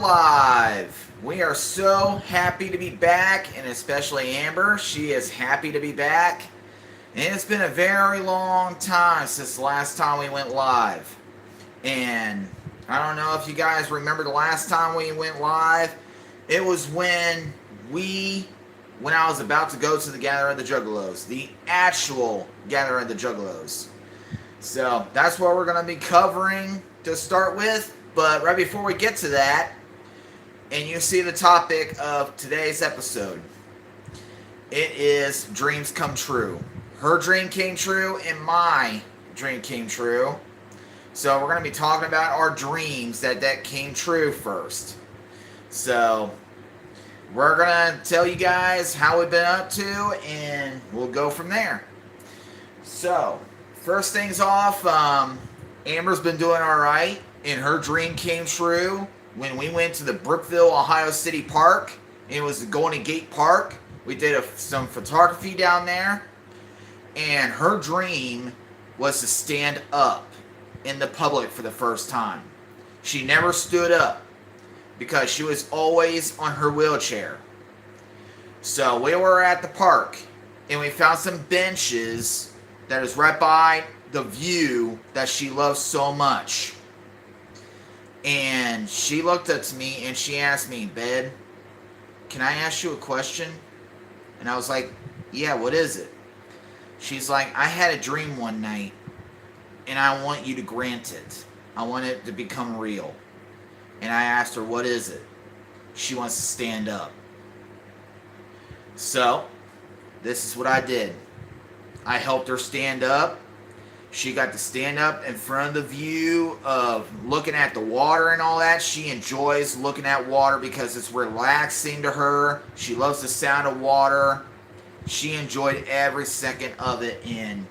Live. We are so happy to be back, and especially Amber. She is happy to be back. And it's been a very long time since the last time we went live. And I don't know if you guys remember the last time we went live. It was when I was about to go to the Gathering of the Juggalos, the actual Gathering of the Juggalos. So that's what we're going to be covering to start with. But right before we get to that, and you see the topic of today's episode, it is dreams come true. Her dream came true, and my dream came true. So we're going to be talking about our dreams that came true first. So we're going to tell you guys how we've been up to, and we'll go from there. So first things off, Amber's been doing all right, and her dream came true when we went to the Brookville, Ohio City Park. It was the Golden Gate Park. We did some photography down there, and her dream was to stand up in the public for the first time. She never stood up because she was always on her wheelchair. So we were at the park, and we found some benches that is right by the view that she loves so much. And she looked up to me and she asked me, "Babe, can I ask you a question?" And I was like, "Yeah, what is it?" She's like, "I had a dream one night, and I want you to grant it. I want it to become real." And I asked her, "What is it?" She wants to stand up. So this is what I did. I helped her stand up. She got to stand up in front of the view of looking at the water and all that. She enjoys looking at water because it's relaxing to her. She loves the sound of water. She enjoyed every second of it. And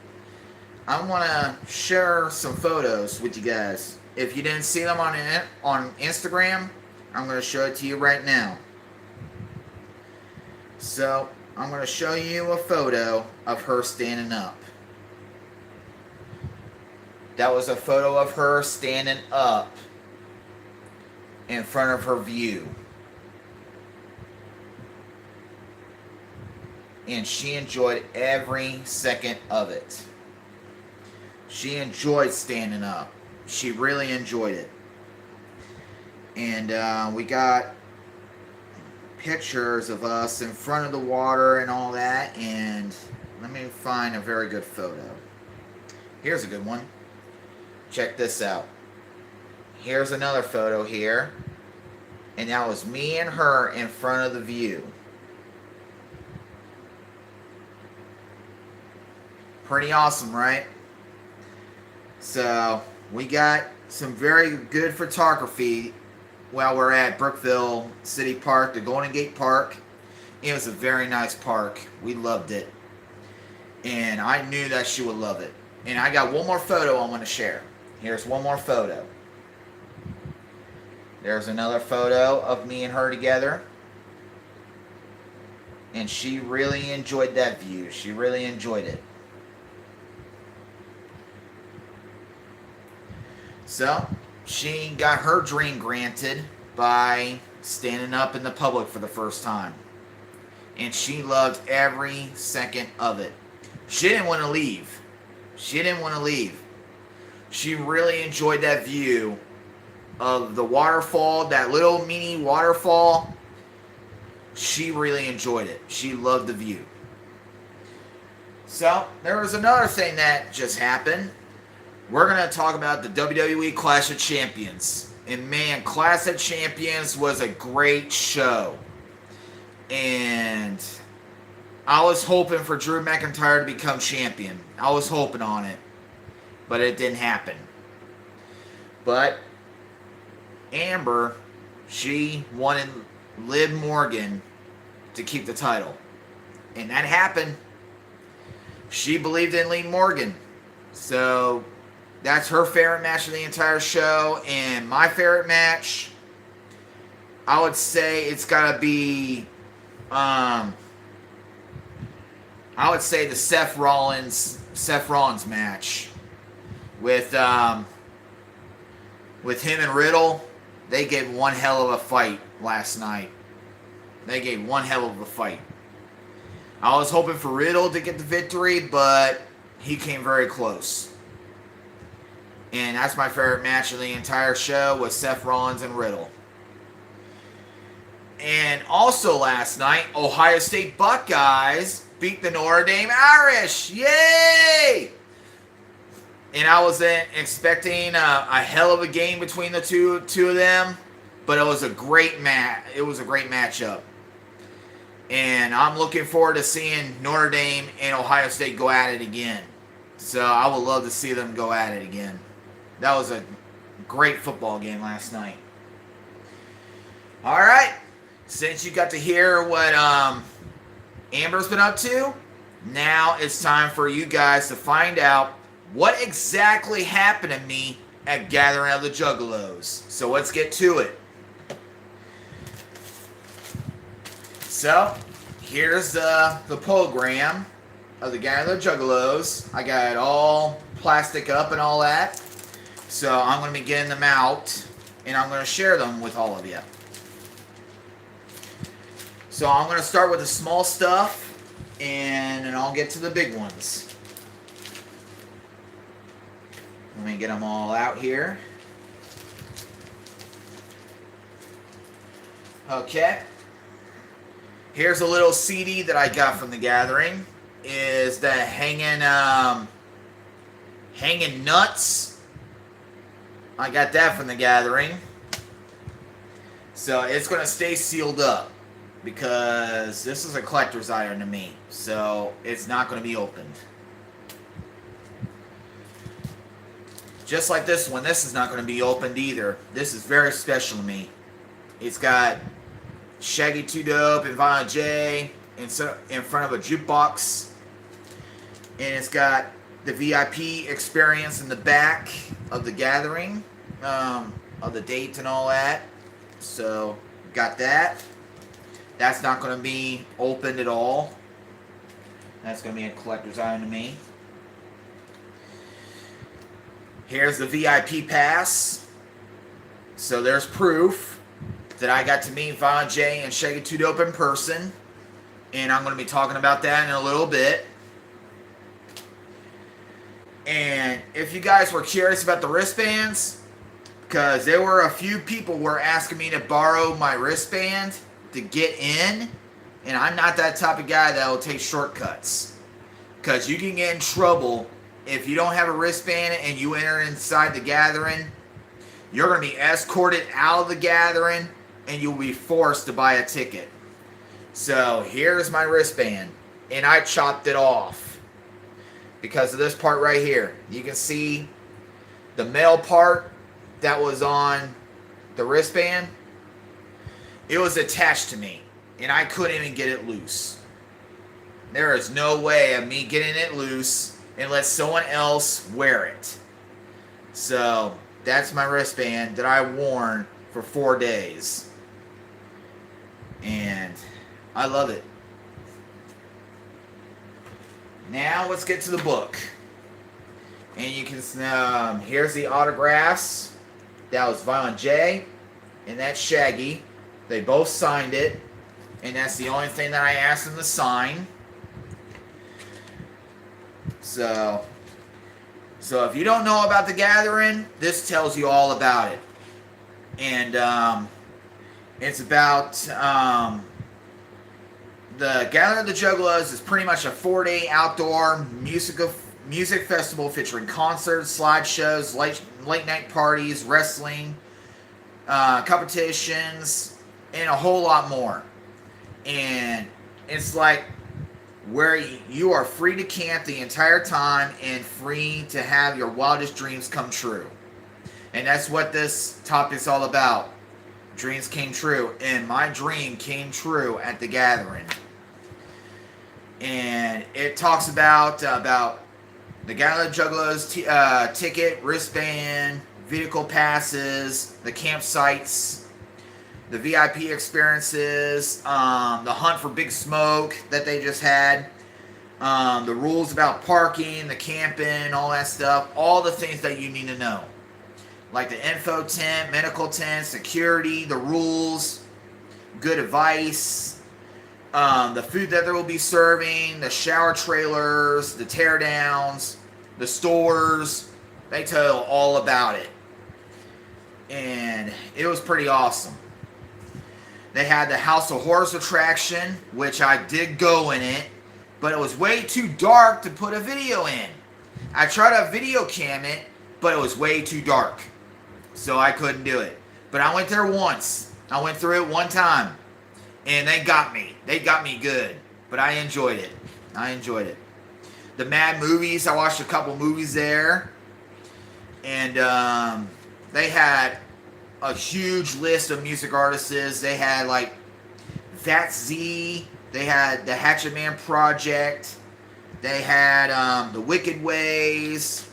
I want to share some photos with you guys. If you didn't see them on Instagram, I'm going to show it to you right now. So I'm going to show you a photo of her standing up. That was a photo of her standing up in front of her view. And she enjoyed every second of it. She enjoyed standing up. She really enjoyed it. And we got pictures of us in front of the water and all that. And let me find a very good photo. Here's a good one. Check this out. Here's another photo here. And that was me and her in front of the view. Pretty awesome, right? So we got some very good photography while we're at Brookville City Park, the Golden Gate Park. It was a very nice park. We loved it. And I knew that she would love it. And I got one more photo I want to share. Here's one more photo. There's another photo of me and her together. And she really enjoyed that view. She really enjoyed it. So, she got her dream granted by standing up in the public for the first time. And she loved every second of it. She didn't want to leave. She didn't want to leave. She really enjoyed that view of the waterfall, that little mini waterfall. She really enjoyed it. She loved the view. So, there was another thing that just happened. We're going to talk about the WWE Clash of Champions. And man, Clash of Champions was a great show. And I was hoping for Drew McIntyre to become champion. I was hoping on it. But it didn't happen. But Amber, she wanted Liv Morgan to keep the title. And that happened. She believed in Liv Morgan. So that's her favorite match of the entire show. And my favorite match, I would say it's got to be, I would say the Seth Rollins match with him and Riddle. they gave one hell of a fight last night. They gave one hell of a fight. I was hoping for Riddle to get the victory, but he came very close. And that's my favorite match of the entire show, was Seth Rollins and Riddle. And also last night, Ohio State Buckeyes beat the Notre Dame Irish. Yay! And I was expecting a hell of a game between the two of them, but it was a great match. It was a great matchup. And I'm looking forward to seeing Notre Dame and Ohio State go at it again. So I would love to see them go at it again. That was a great football game last night. All right. Since you got to hear what Amber's been up to, now it's time for you guys to find out what exactly happened to me at Gathering of the Juggalos. So let's get to it. So, here's the program of the Gathering of the Juggalos. I got it all plastic up and all that. So I'm going to be getting them out, and I'm going to share them with all of you. So I'm going to start with the small stuff, and then I'll get to the big ones. Let me get them all out here. Okay. Here's a little CD that I got from the Gathering. Is the Hanging Nuts. I got that from the Gathering. So it's going to stay sealed up, because this is a collector's item to me. So it's not going to be opened. Just like this one, this is not going to be opened either. This is very special to me. It's got Shaggy 2 Dope and Violent J in front of a jukebox. And it's got the VIP experience in the back of the Gathering, of the date and all that. So, got that. That's not going to be opened at all. That's going to be a collector's item to me. Here's the VIP pass. So there's proof that I got to meet Violent J and Shaggy 2 Dope in person. And I'm going to be talking about that in a little bit. And if you guys were curious about the wristbands, because there were a few people were asking me to borrow my wristband to get in. And I'm not that type of guy that will take shortcuts. Because you can get in trouble if you don't have a wristband and you enter inside the Gathering. You're going to be escorted out of the Gathering, and you'll be forced to buy a ticket. So here's my wristband, and I chopped it off because of this part right here. You can see the metal part that was on the wristband. It was attached to me, and I couldn't even get it loose. There is no way of me getting it loose and let someone else wear it. So that's my wristband that I worn for 4 days. And I love it. Now let's get to the book. And you can, here's the autographs. That was Violent J, and that's Shaggy. They both signed it. And that's the only thing that I asked them to sign. So if you don't know about the Gathering, this tells you all about it. And it's about the Gathering of the Juggalos is pretty much a 4-day outdoor music festival featuring concerts, slideshows, late night parties, wrestling, competitions, and a whole lot more. And it's like where you are free to camp the entire time and free to have your wildest dreams come true. And that's what this topic's all about. Dreams came true. And my dream came true at the Gathering. And it talks about the Gathering of the Juggalos ticket, wristband, vehicle passes, the campsites, the VIP experiences, the hunt for Big Smoke that they just had, the rules about parking, the camping, all that stuff, all the things that you need to know. like the info tent, medical tent, security, the rules, good advice, the food that they will be serving, the shower trailers, the teardowns, the stores. They tell all about it. And it was pretty awesome. They had the House of Horrors attraction, which I did go in it, but it was way too dark to put a video in. I tried to video cam it, but it was way too dark. So I couldn't do it. But I went there once. I went through it one time. And they got me. They got me good. But I enjoyed it. I enjoyed it. The Mad Movies, I watched a couple movies there. And they had a huge list of music artists. They had like That Z. They had the Hatchet Man Project. They had the Wicked Ways.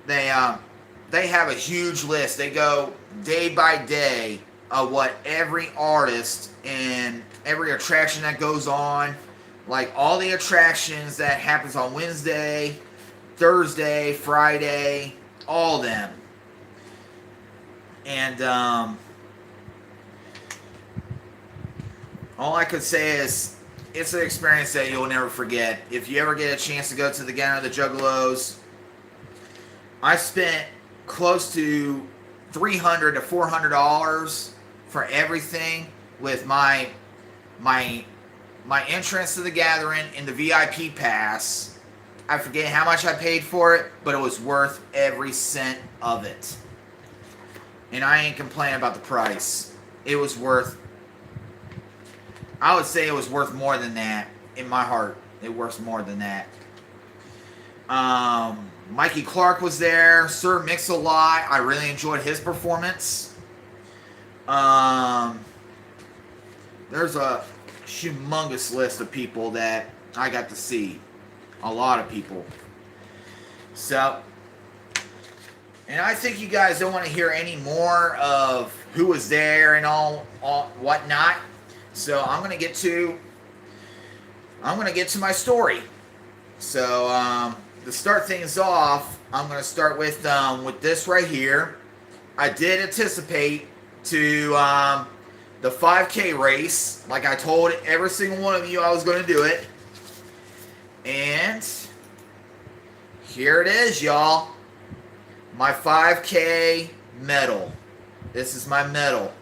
They have a huge list. They go day by day of what every artist and every attraction that goes on, like all the attractions that happens on Wednesday, Thursday, Friday, all of them. And all I could say is it's an experience that you'll never forget. If you ever get a chance to go to the Gathering of the Juggalos, I spent close to $300 to $400 for everything with my entrance to the gathering and the VIP pass. I forget how much I paid for it, but it was worth every cent of it. And I ain't complaining about the price. It was worth, I would say it was worth more than that. In my heart, it worth more than that. Mikey Clark was there. Sir Mix-a-Lot. I really enjoyed his performance. There's a humongous list of people that I got to see. A lot of people. So, and I think you guys don't want to hear any more of who was there and all whatnot. So I'm gonna get to my story. So to start things off, I'm gonna start with this right here. I did anticipate to the 5K race, like I told every single one of you I was going to do it. And here it is, y'all. My 5K medal. This is my medal.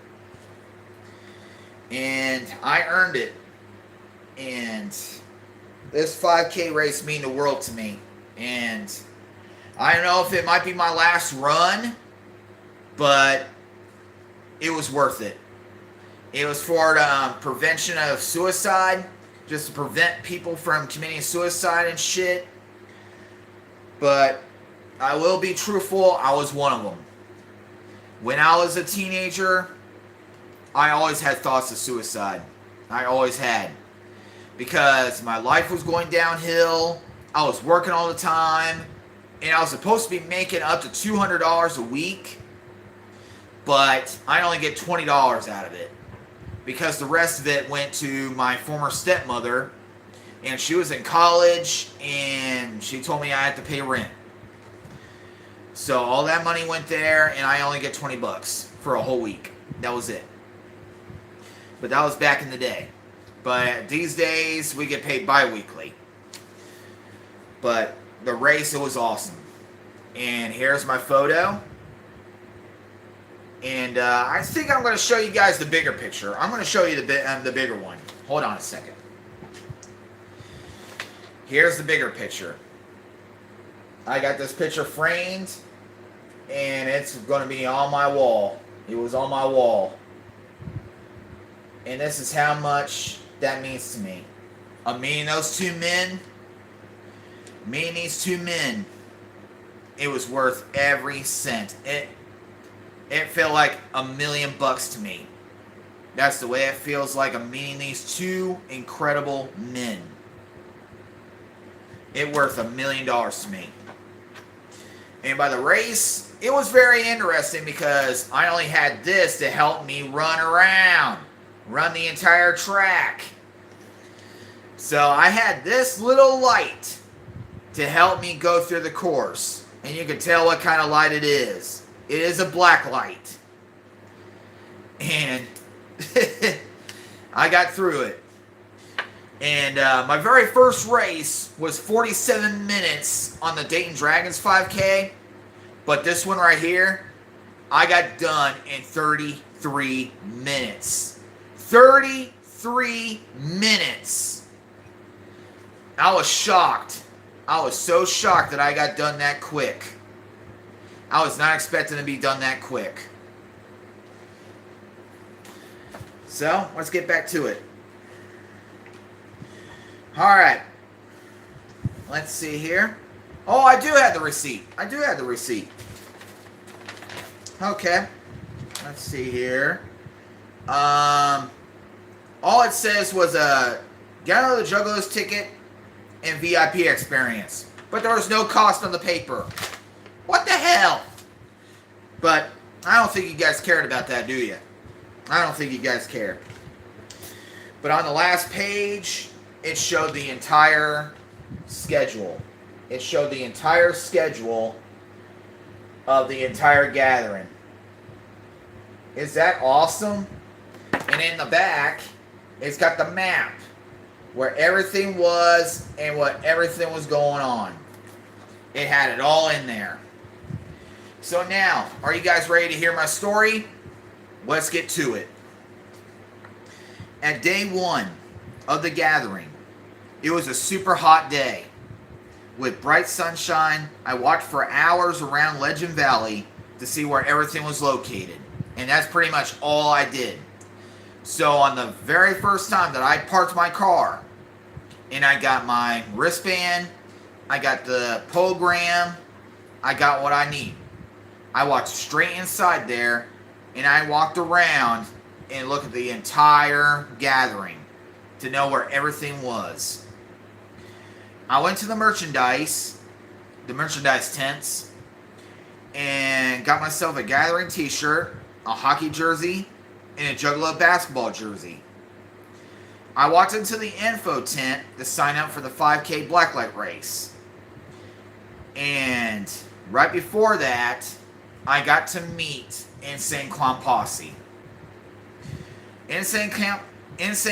And I earned it. And this 5K race means the world to me. And I don't know if it might be my last run, but it was worth it. It was for the prevention of suicide, just to prevent people from committing suicide and shit. But I will be truthful, I was one of them. When I was a teenager, I always had thoughts of suicide. I always had. Because my life was going downhill, I was working all the time, and I was supposed to be making up to $200 a week, but I only get $20 out of it. Because the rest of it went to my former stepmother, and she was in college, and she told me I had to pay rent. So all that money went there, and I only get $20 for a whole week. That was it. But that was back in the day. But these days, we get paid bi-weekly. But the race, it was awesome. And here's my photo. And I think I'm going to show you guys the bigger picture. I'm going to show you the bigger one. Hold on a second. Here's the bigger picture. I got this picture framed, and it's going to be on my wall. It was on my wall. And this is how much that means to me. Me and those two men, me and these two men, it was worth every cent. It felt like $1 million to me. That's the way it feels like. I'm meeting these two incredible men. It worth $1 million to me. And by the race, it was very interesting because I only had this to help me run around, run the entire track. So I had this little light to help me go through the course. And you can tell what kind of light it is. It is a black light. And I got through it. And my very first race was 47 minutes on the Dayton Dragons 5K. But this one right here, I got done in 33 minutes. 33 minutes. I was shocked. I was so shocked that I got done that quick. I was not expecting to be done that quick. So, let's get back to it. Alright. Let's see here. Oh, I do have the receipt. I do have the receipt. Okay. Let's see here. All it says was a Gallo the Juggalos ticket and VIP experience. But there was no cost on the paper. What the hell? But I don't think you guys cared about that, do you? I don't think you guys cared. But on the last page, it showed the entire schedule. It showed the entire schedule of the entire gathering. Is that awesome? And in the back, it's got the map where everything was and what everything was going on. It had it all in there. So now, are you guys ready to hear my story? Let's get to it. At day one of the gathering, it was a super hot day. With bright sunshine, I walked for hours around Legend Valley to see where everything was located. And that's pretty much all I did. So on the very first time that I parked my car, and I got my wristband, I got the program, I got what I need. I walked straight inside there, and I walked around and looked at the entire gathering to know where everything was. I went to the merchandise tents, and got myself a gathering t-shirt, a hockey jersey, and a Juggalo basketball jersey. I walked into the info tent to sign up for the 5K blacklight race. And right before that, I got to meet Insane Clown Posse. Insane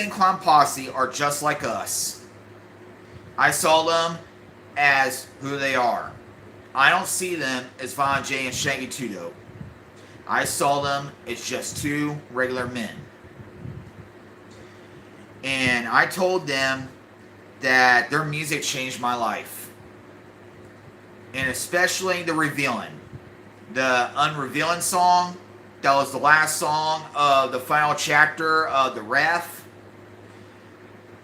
Clown Posse are just like us. I saw them as who they are. I don't see them as Von J and Shaggy Two Dope. I saw them as just two regular men. And I told them that their music changed my life. And especially the Revealing. The Unrevealing song, that was the last song of the final chapter of The Wrath.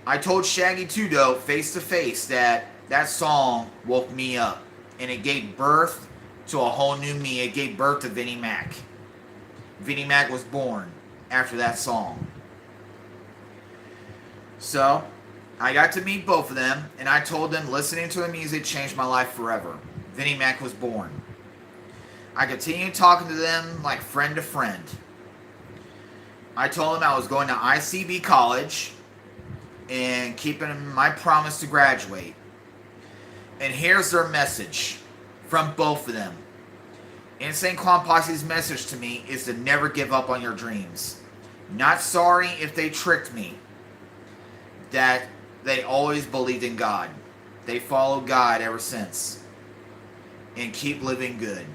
I told Shaggy Two Dope face to face that that song woke me up. And it gave birth to a whole new me. It gave birth to Vinnie Mac. Vinnie Mac was born after that song. So, I got to meet both of them, and I told them listening to the music changed my life forever. Vinnie Mac was born. I continued talking to them like friend to friend. I told them I was going to ICB college and keeping my promise to graduate. And here's their message from both of them. Insane Clown Posse's message to me is to never give up on your dreams. Not sorry if they tricked me. That they always believed in God. They followed God ever since. And keep living good.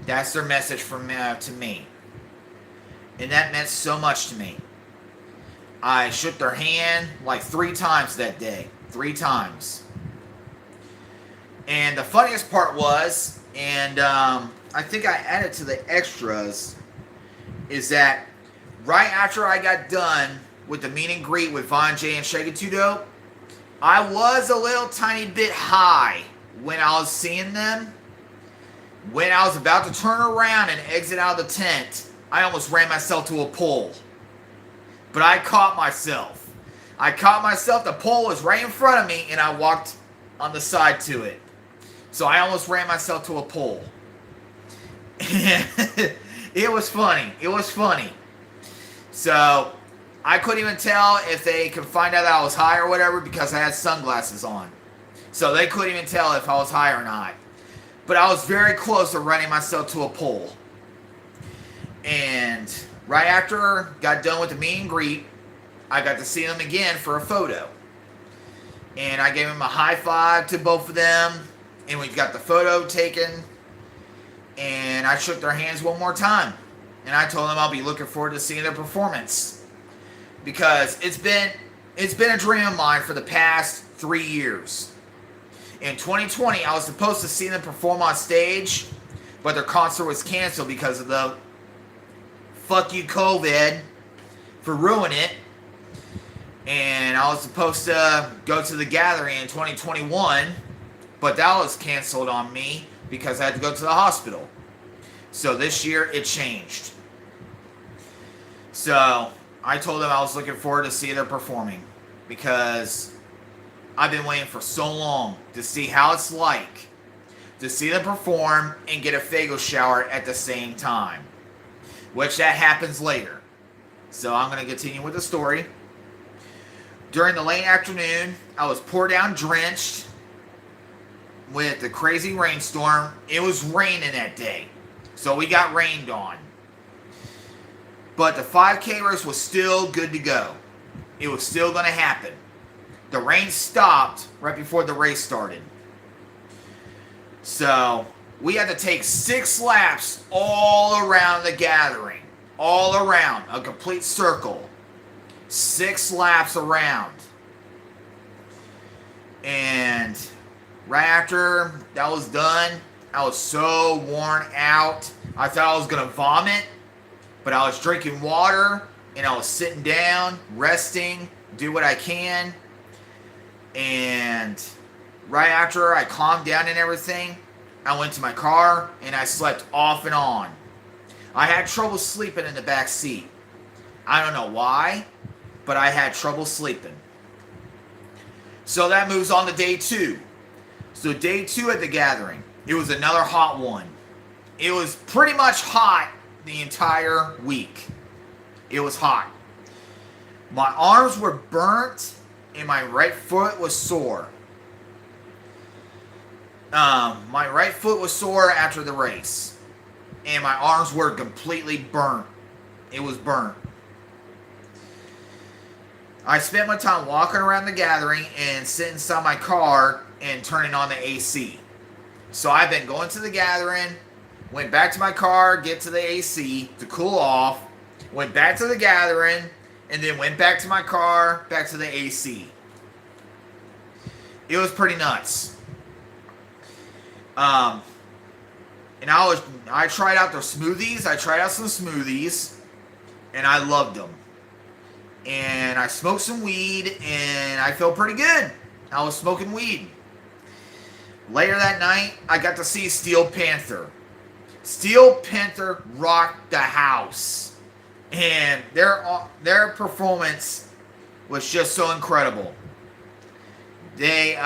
That's their message from to me. And that meant so much to me. I shook their hand like 3 times that day. 3 times. And the funniest part was, and I think I added to the extras, is that right after I got done with the meet and greet with Von J and Shaggy Two Dope, I was a little tiny bit high when I was seeing them. When I was about to turn around and exit out of the tent, I almost ran myself to a pole. But I caught myself. The pole was right in front of me, and I walked on the side to it. So I almost ran myself to a pole. It was funny. So I couldn't even tell if they could find out that I was high or whatever because I had sunglasses on. So they couldn't even tell if I was high or not. but I was very close to running myself to a pole. And right after I got done with the meet and greet, I got to see them again for a photo. And I gave them a high five to both of them, and we got the photo taken, and I shook their hands one more time. And I told them I'll be looking forward to seeing their performance, because it's been a dream of mine for the past 3 years. In 2020, I was supposed to see them perform on stage, but their concert was canceled because of the fuck you COVID for ruining it. And I was supposed to go to the gathering in 2021, but that was canceled on me because I had to go to the hospital. So this year it changed. So I told them I was looking forward to see them performing, because I've been waiting for so long to see how it's like to see them perform and get a Faygo shower at the same time, which that happens later. So I'm going to continue with the story. During the late afternoon, I was poured down drenched with the crazy rainstorm. It was raining that day, so we got rained on. But the 5K race was still good to go. It was still going to happen. The rain stopped right before the race started. So we had to take 6 laps all around the gathering. All around, a complete circle. 6 laps around. And right after that was done, I was so worn out. I thought I was going to vomit, but I was drinking water, and I was sitting down, resting, do what I can. And right after I calmed down and everything, I went to my car and I slept off and on. I had trouble sleeping in the back seat. I don't know why, but I had trouble sleeping. So that moves on to day 2. So day 2 at the gathering, it was another hot one. It was pretty much hot the entire week. It was hot. My arms were burnt and my right foot was sore. My right foot was sore after the race, and my arms were completely burnt. It was burnt. I spent my time walking around the gathering and sitting inside my car and turning on the AC. So I've been going to the gathering, went back to my car, get to the AC to cool off, went back to the gathering, and then went back to my car, back to the AC. It was pretty nuts. And I tried out their smoothies. I tried out some smoothies, and I loved them. And I smoked some weed, and I felt pretty good. I was smoking weed. Later that night, I got to see Steel Panther. Steel Panther rocked the house. And their performance was just so incredible. They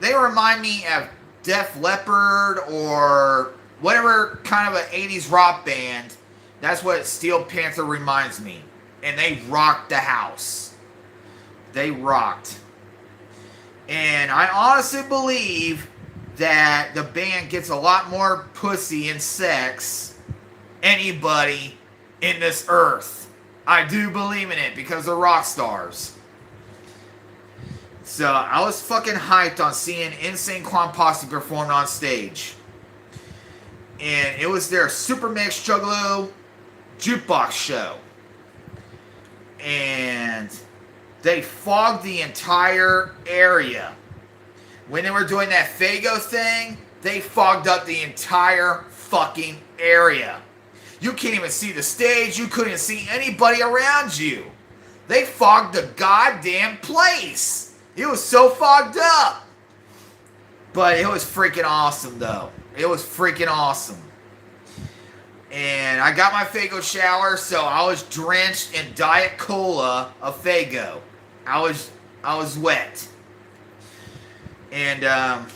remind me of Def Leppard or whatever kind of an 80s rock band. That's what Steel Panther reminds me. And they rocked the house. They rocked. And I honestly believe that the band gets a lot more pussy and sex anybody in this earth. I do believe in it because they're rock stars. So I was fucking hyped on seeing Insane Clown Posse perform on stage. And it was their Super Mix Juggalo jukebox show. And they fogged the entire area. When they were doing that Faygo thing, they fogged up the entire fucking area. You can't even see the stage. You couldn't see anybody around you. They fogged the goddamn place. It was so fogged up. But it was freaking awesome, though. It was freaking awesome. And I got my Faygo shower, so I was drenched in Diet Cola of Faygo. I was wet. And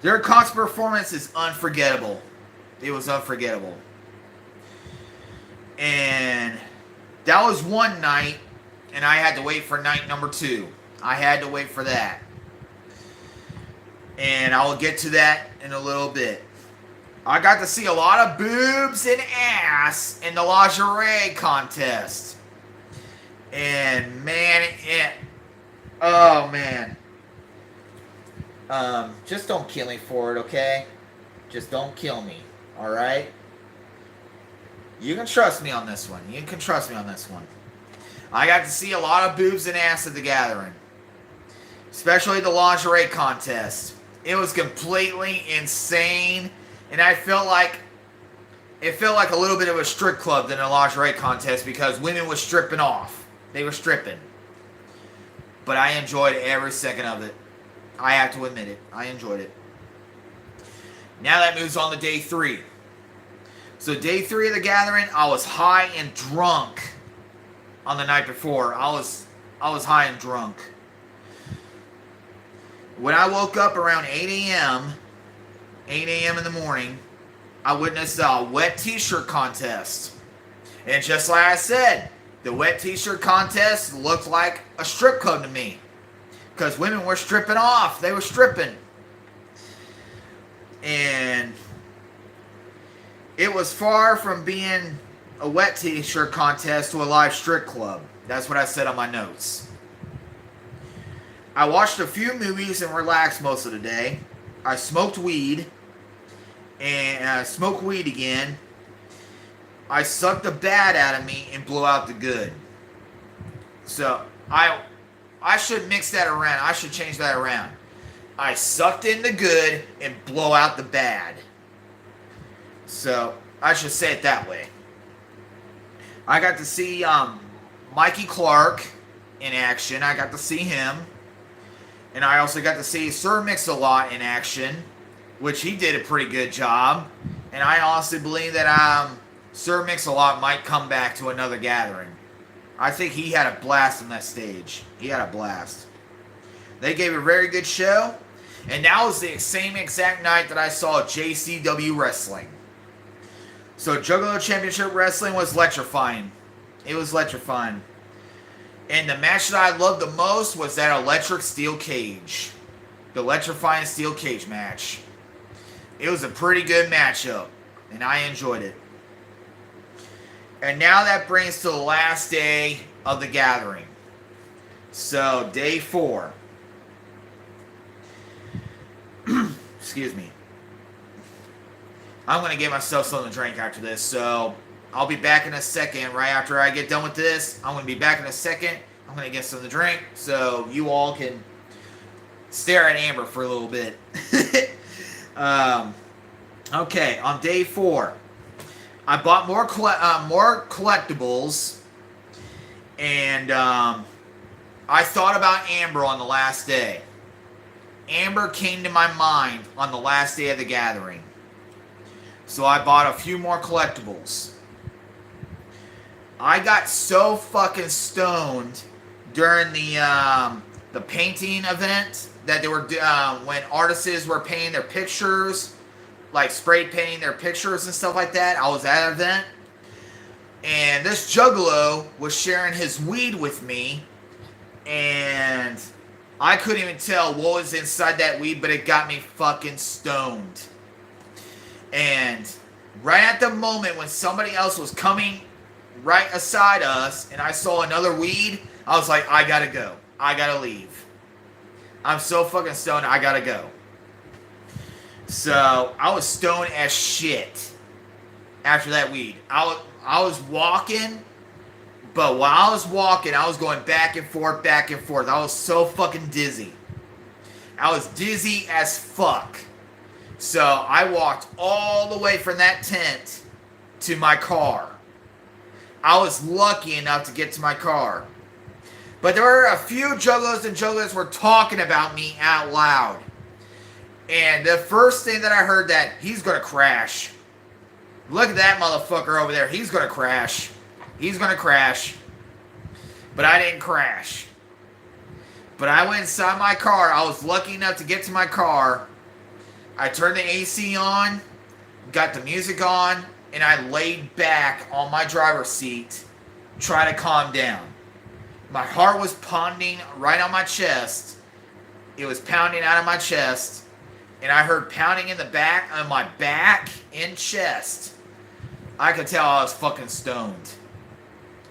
their concert performance is unforgettable. It was unforgettable. And that was one night, and I had to wait for night number 2. I had to wait for that. And I will get to that in a little bit. I got to see a lot of boobs and ass in the lingerie contest. And man, oh man. Just don't kill me for it, okay? Just don't kill me, alright? You can trust me on this one. You can trust me on this one. I got to see a lot of boobs and ass at the gathering. Especially the lingerie contest. It was completely insane. And it felt like a little bit of a strip club than a lingerie contest because women were stripping off. They were stripping. But I enjoyed every second of it. I have to admit it. I enjoyed it. Now that moves on to day 3. So day 3 of the gathering, I was high and drunk on the night before. I was high and drunk. When I woke up around 8 a.m. in the morning, I witnessed a wet t-shirt contest. And just like I said, the wet t-shirt contest looked like a strip club to me. Because women were stripping off. They were stripping. And it was far from being a wet t-shirt contest to a live strip club. That's what I said on my notes. I watched a few movies and relaxed most of the day. I smoked weed. And I smoked weed again. I sucked the bad out of me and blew out the good. So, I should mix that around. I should change that around. I sucked in the good and blow out the bad. So, I should say it that way. I got to see Mikey Clark in action. I got to see him. And I also got to see Sir Mix-a-Lot in action, which he did a pretty good job. And I honestly believe that Sir Mix-a-Lot might come back to another gathering. I think he had a blast on that stage. He had a blast. They gave a very good show. And that was the same exact night that I saw JCW Wrestling. So Juggalo Championship Wrestling was electrifying. It was electrifying. And the match that I loved the most was that electric steel cage. The electrifying steel cage match. It was a pretty good matchup. And I enjoyed it. And now that brings to the last day of the gathering. So, day 4. Excuse me. I'm going to get myself something to drink after this. So, I'll be back in a second. Right after I get done with this, I'm going to be back in a second. I'm going to get something to drink. So, you all can stare at Amber for a little bit. Okay, on day 4. I bought more collectibles, and I thought about Amber on the last day. Amber came to my mind on the last day of the gathering. So I bought a few more collectibles. I got so fucking stoned during the painting event that they were when artists were painting their pictures, like spray painting their pictures and stuff like that. I was at an event, and this Juggalo was sharing his weed with me, and I couldn't even tell what was inside that weed, but it got me fucking stoned. And right at the moment when somebody else was coming right aside us, and I saw another weed, I was like, I gotta go. I gotta leave. I'm so fucking stoned, I gotta go. So, I was stoned as shit after that weed. I was walking, but while I was walking, I was going back and forth, back and forth. I was so fucking dizzy. I was dizzy as fuck. So, I walked all the way from that tent to my car. I was lucky enough to get to my car. But there were a few Juggalos and Juggalos were talking about me out loud. And the first thing that I heard that, he's going to crash. Look at that motherfucker over there. He's going to crash. He's going to crash. But I didn't crash. But I went inside my car. I was lucky enough to get to my car. I turned the AC on, got the music on, and I laid back on my driver's seat, trying to calm down. My heart was pounding right on my chest. It was pounding out of my chest. and I heard pounding in the back, on my back and chest, I could tell I was fucking stoned.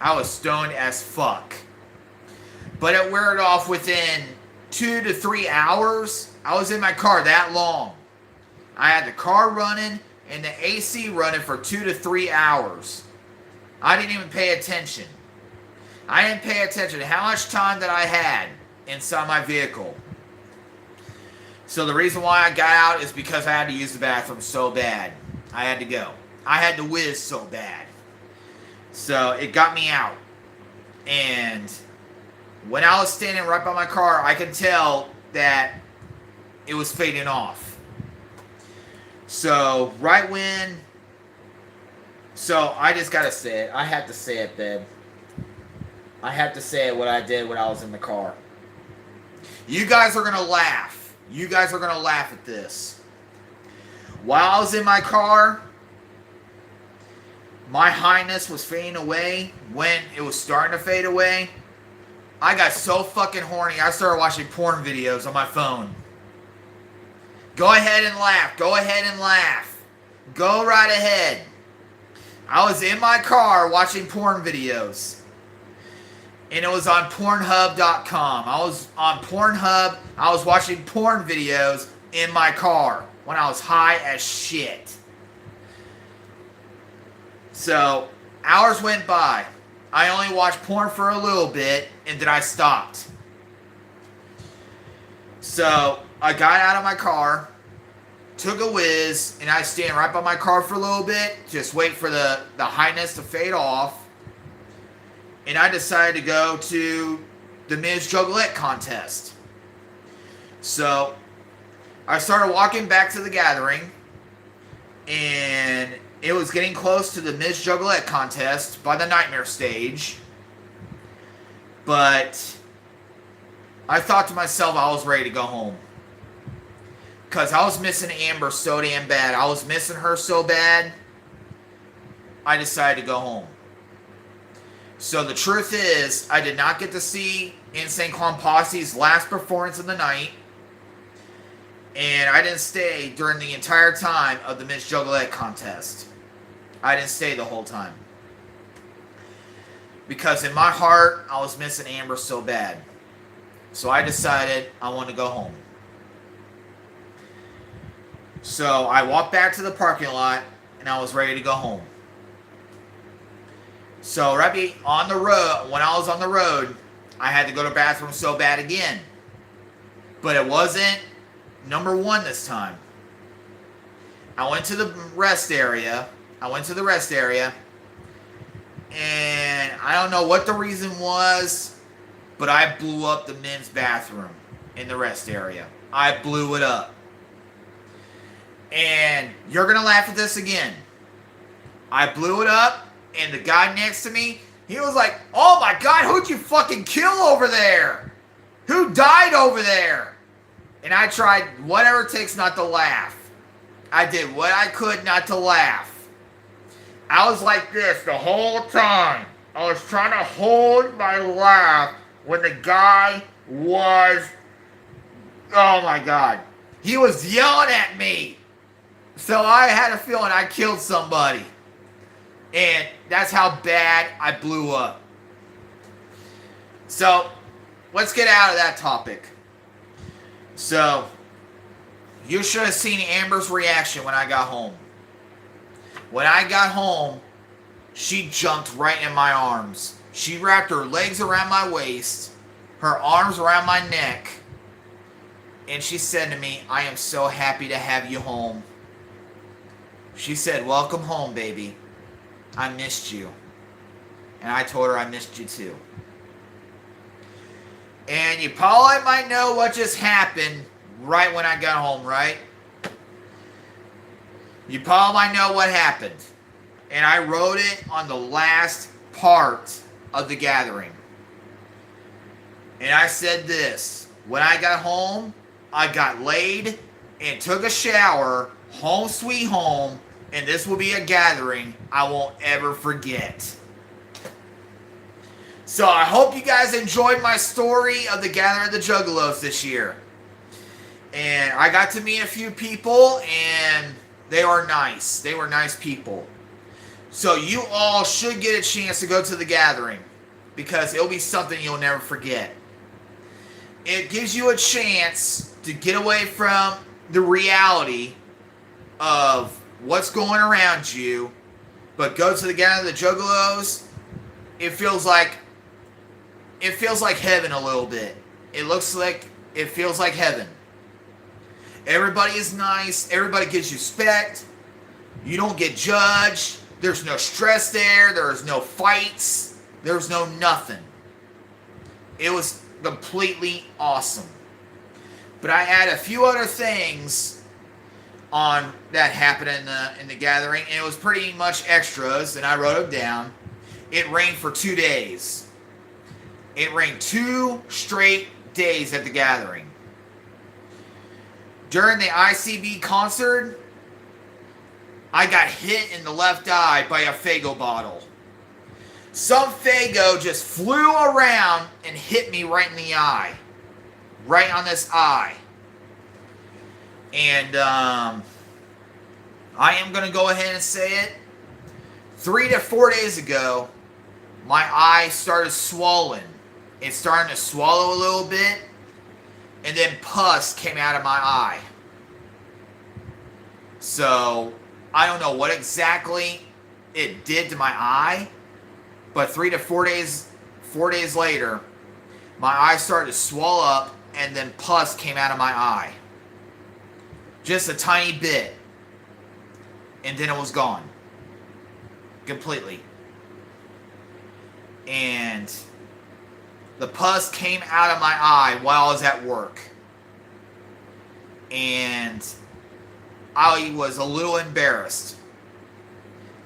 I was stoned as fuck. But it wore off within 2 to 3 hours. I was in my car that long. I had the car running and the AC running for 2 to 3 hours. I didn't even pay attention. I didn't pay attention to how much time that I had inside my vehicle. So the reason why I got out is because I had to use the bathroom so bad. I had to go. I had to whiz so bad. So it got me out. And when I was standing right by my car, I could tell that it was fading off. So right when... So I just gotta say it. I have to say it, babe. I have to say it what I did when I was in the car. You guys are gonna laugh. You guys are gonna laugh at this. While I was in my car, my highness was fading away. When it was starting to fade away, I got so fucking horny, I started watching porn videos on my phone. Go ahead and laugh. Go ahead and laugh. Go right ahead. I was in my car watching porn videos. And it was on Pornhub.com. I was on Pornhub. I was watching porn videos in my car when I was high as shit. So, hours went by. I only watched porn for a little bit, and then I stopped. So, I got out of my car, took a whiz, and I stand right by my car for a little bit, just wait for the highness to fade off. And I decided to go to the Ms. Juggalette contest. So, I started walking back to the gathering, and it was getting close to the Ms. Juggalette contest by the nightmare stage. But I thought to myself I was ready to go home. Because I was missing Amber so damn bad. I was missing her so bad, I decided to go home. So the truth is, I did not get to see Insane Clown Posse's last performance of the night. And I didn't stay during the entire time of the Miss Juggalette contest. I didn't stay the whole time. Because in my heart, I was missing Amber so bad. So I decided I want to go home. So I walked back to the parking lot, and I was ready to go home. So right on the road, when I was on the road, I had to go to the bathroom so bad again. But it wasn't number one this time. I went to the rest area. And I don't know what the reason was, but I blew up the men's bathroom in the rest area. I blew it up. And you're going to laugh at this again. I blew it up, and the guy next to me, he was like, "Oh my God, who'd you fucking kill over there? Who died over there?" And I tried whatever it takes not to laugh. I did what I could not to laugh. I was like this the whole time. I was trying to hold my laugh when the guy was, oh my God, he was yelling at me. So I had a feeling I killed somebody. And that's how bad I blew up. So, let's get out of that topic. So, you should have seen Amber's reaction when I got home. When I got home, she jumped right in my arms. She wrapped her legs around my waist, her arms around my neck, and she said to me, "I am so happy to have you home." She said, "Welcome home, baby. I missed you." And I told her I missed you too. And you probably might know what just happened right when I got home, right? You probably might know what happened. And I wrote it on the last part of the gathering. And I said this: when I got home, I got laid and took a shower, home sweet home, and this will be a gathering I won't ever forget. So I hope you guys enjoyed my story of the Gathering of the Juggalos this year. And I got to meet a few people, and they are nice. They were nice people. So you all should get a chance to go to the gathering, because it'll be something you'll never forget. It gives you a chance to get away from the reality of what's going around you, but go to the gathering of the Juggalos. It feels like heaven a little bit. It feels like heaven. Everybody is nice. Everybody gives you respect. You don't get judged. There's no stress there. There's no fights. There's no nothing. It was completely awesome. But I add a few other things on that happened in the gathering, and it was pretty much extras, and I wrote them down. It rained for 2 days. It rained 2 straight days at the gathering. During the ICB concert, I got hit in the left eye by a Faygo bottle. Some Faygo just flew around and hit me right in the eye. Right on this eye. And I am going to go ahead and say it. 3 to 4 days ago, my eye started swollen. It's starting to swallow a little bit. And then pus came out of my eye. So, I don't know what exactly it did to my eye. But 3 to 4 days later, my eye started to swell up, and then pus came out of my eye. Just a tiny bit. And then it was gone. Completely. And the pus came out of my eye while I was at work. And I was a little embarrassed.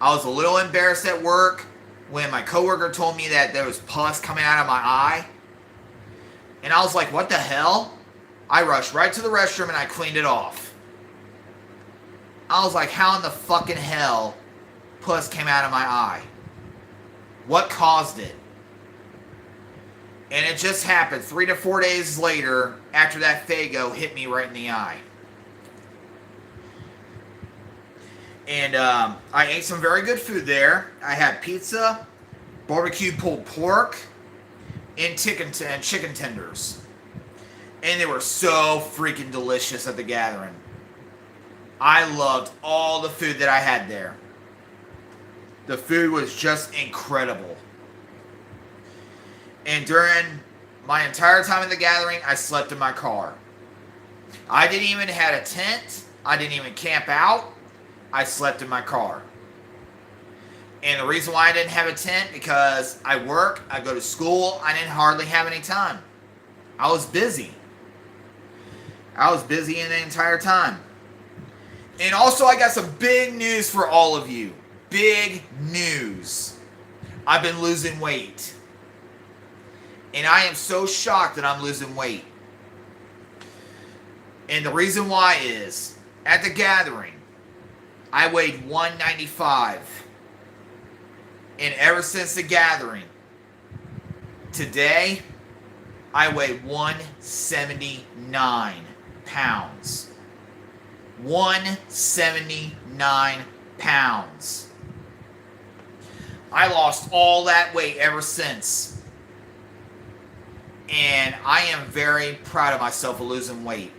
I was a little embarrassed at work when my coworker told me that there was pus coming out of my eye. And I was like, what the hell? I rushed right to the restroom and I cleaned it off. I was like, how in the fucking hell pus came out of my eye? What caused it? And it just happened 3 to 4 days later after that Faygo hit me right in the eye. And I ate some very good food there. I had pizza, barbecue pulled pork, and chicken tenders. And they were so freaking delicious at the gathering. I loved all the food that I had there. The food was just incredible. And during my entire time at the gathering, I slept in my car. I didn't even have a tent. I didn't even camp out. I slept in my car. And the reason why I didn't have a tent, because I work, I go to school, I didn't hardly have any time. I was busy. I was busy in the entire time. And also I got some big news for all of you. Big news. I've been losing weight. And I am so shocked that I'm losing weight. And the reason why is, at the gathering, I weighed 195. And ever since the gathering, today, I weigh 179 pounds. 179 pounds. I lost all that weight ever since. And I am very proud of myself for losing weight.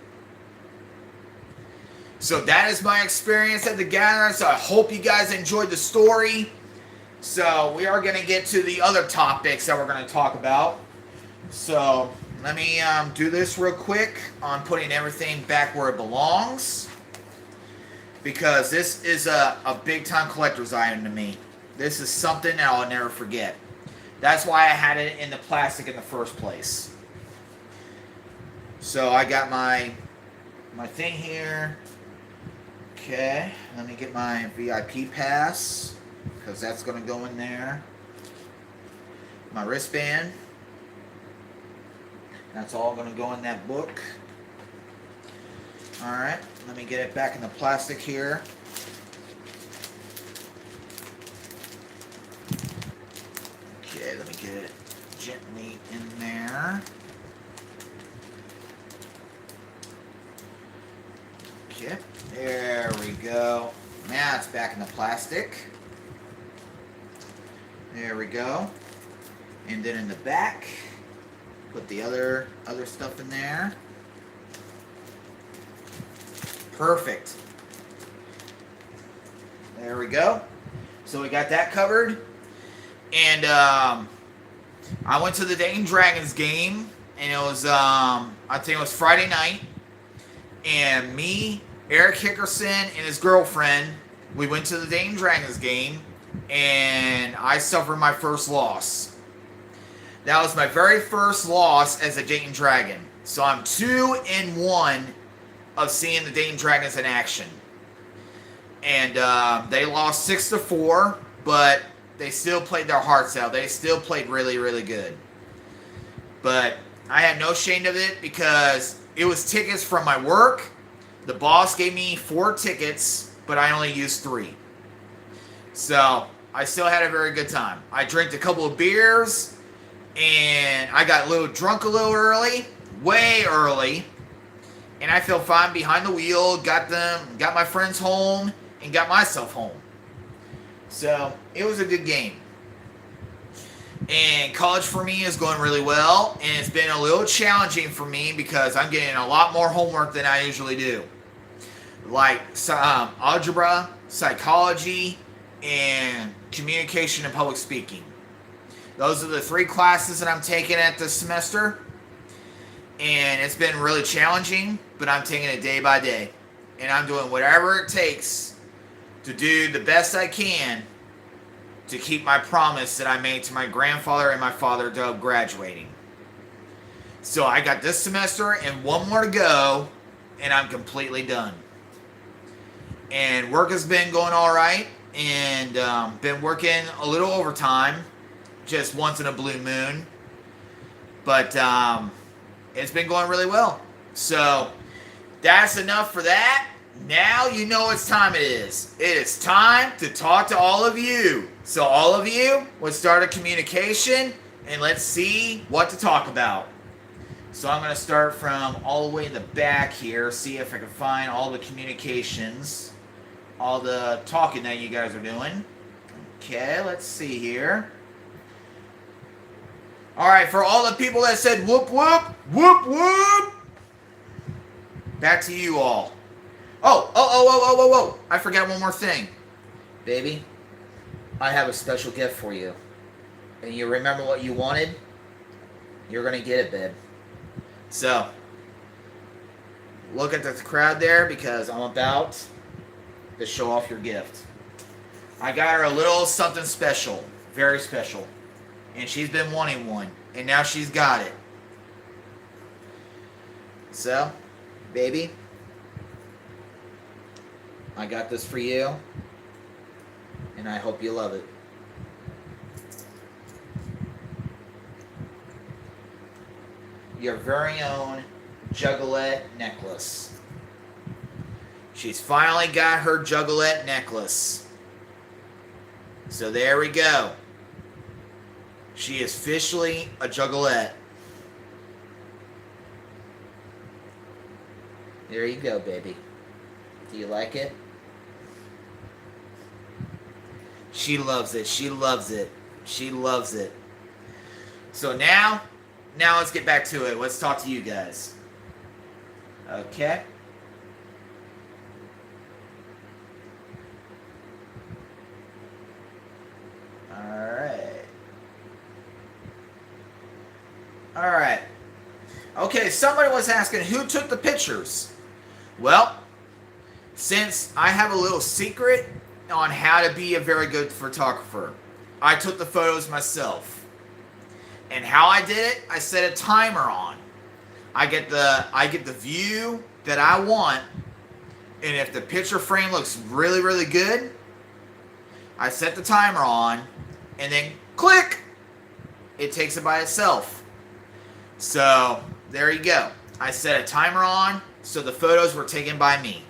So that is my experience at the gathering. So I hope you guys enjoyed the story. So we are going to get to the other topics that we're going to talk about. So let me do this real quick on putting everything back where it belongs. Because this is a big time collector's item to me. This is something that I'll never forget. That's why I had it in the plastic in the first place. So I got my thing here. Okay, let me get my VIP pass, because that's going to go in there. My wristband. That's all going to go in that book. Alright, let me get it back in the plastic here. Okay, let me get it gently in there. Okay, there we go. Now it's back in the plastic. There we go. And then in the back, put the other stuff in there. Perfect. There we go. So we got that covered. And I went to the Dayton Dragons game, and it was I think it was Friday night. And me, Eric Hickerson, and his girlfriend, we went to the Dayton Dragons game, and I suffered my first loss. That was my very first loss as a Dayton Dragon. So I'm 2-1 of seeing the Dayton Dragons in action. And they lost 6-4, but they still played their hearts out. They still played really, really good. But I had no shame of it because it was tickets from my work. The boss gave me 4 tickets, but I only used 3. So I still had a very good time. I drank a couple of beers, and I got a little drunk a little early, way early. And I felt fine behind the wheel, got my friends home, and got myself home. So it was a good game. And college for me is going really well, and it's been a little challenging for me because I'm getting a lot more homework than I usually do. Like algebra, psychology, and communication and public speaking. Those are the 3 classes that I'm taking at this semester. And it's been really challenging, but I'm taking it day by day. And I'm doing whatever it takes to do the best I can to keep my promise that I made to my grandfather and my father of graduating. So I got this semester and 1 more to go, and I'm completely done. And work has been going all right, and been working a little overtime, just once in a blue moon. But it's been going really well. So that's enough for that. Now you know what time it is. It is time to talk to all of you. So all of you, let's start a communication and let's see what to talk about. So I'm going to start from all the way in the back here, see if I can find all the communications, all the talking that you guys are doing. Okay, let's see here. All right, for all the people that said whoop, whoop, whoop, whoop, back to you all. Oh, I forgot one more thing. Baby, I have a special gift for you. And you remember what you wanted? You're going to get it, babe. So, look at the crowd there because I'm about to show off your gift. I got her a little something special. Very special. And she's been wanting one. And now she's got it. So, baby, I got this for you. And I hope you love it. Your very own Juggalette necklace. She's finally got her Juggalette necklace. So there we go. She is officially a Juggalette. There you go, baby. Do you like it? She loves it. She loves it. She loves it. So now let's get back to it. Let's talk to you guys. Okay. All right. Okay, somebody was asking who took the pictures. Well, since I have a little secret on how to be a very good photographer, I took the photos myself. And how I did it, I set a timer on. I get the view that I want, and if the picture frame looks really, really good, I set the timer on, and then click, it takes it by itself. So there you go. I set a timer on, so the photos were taken by me.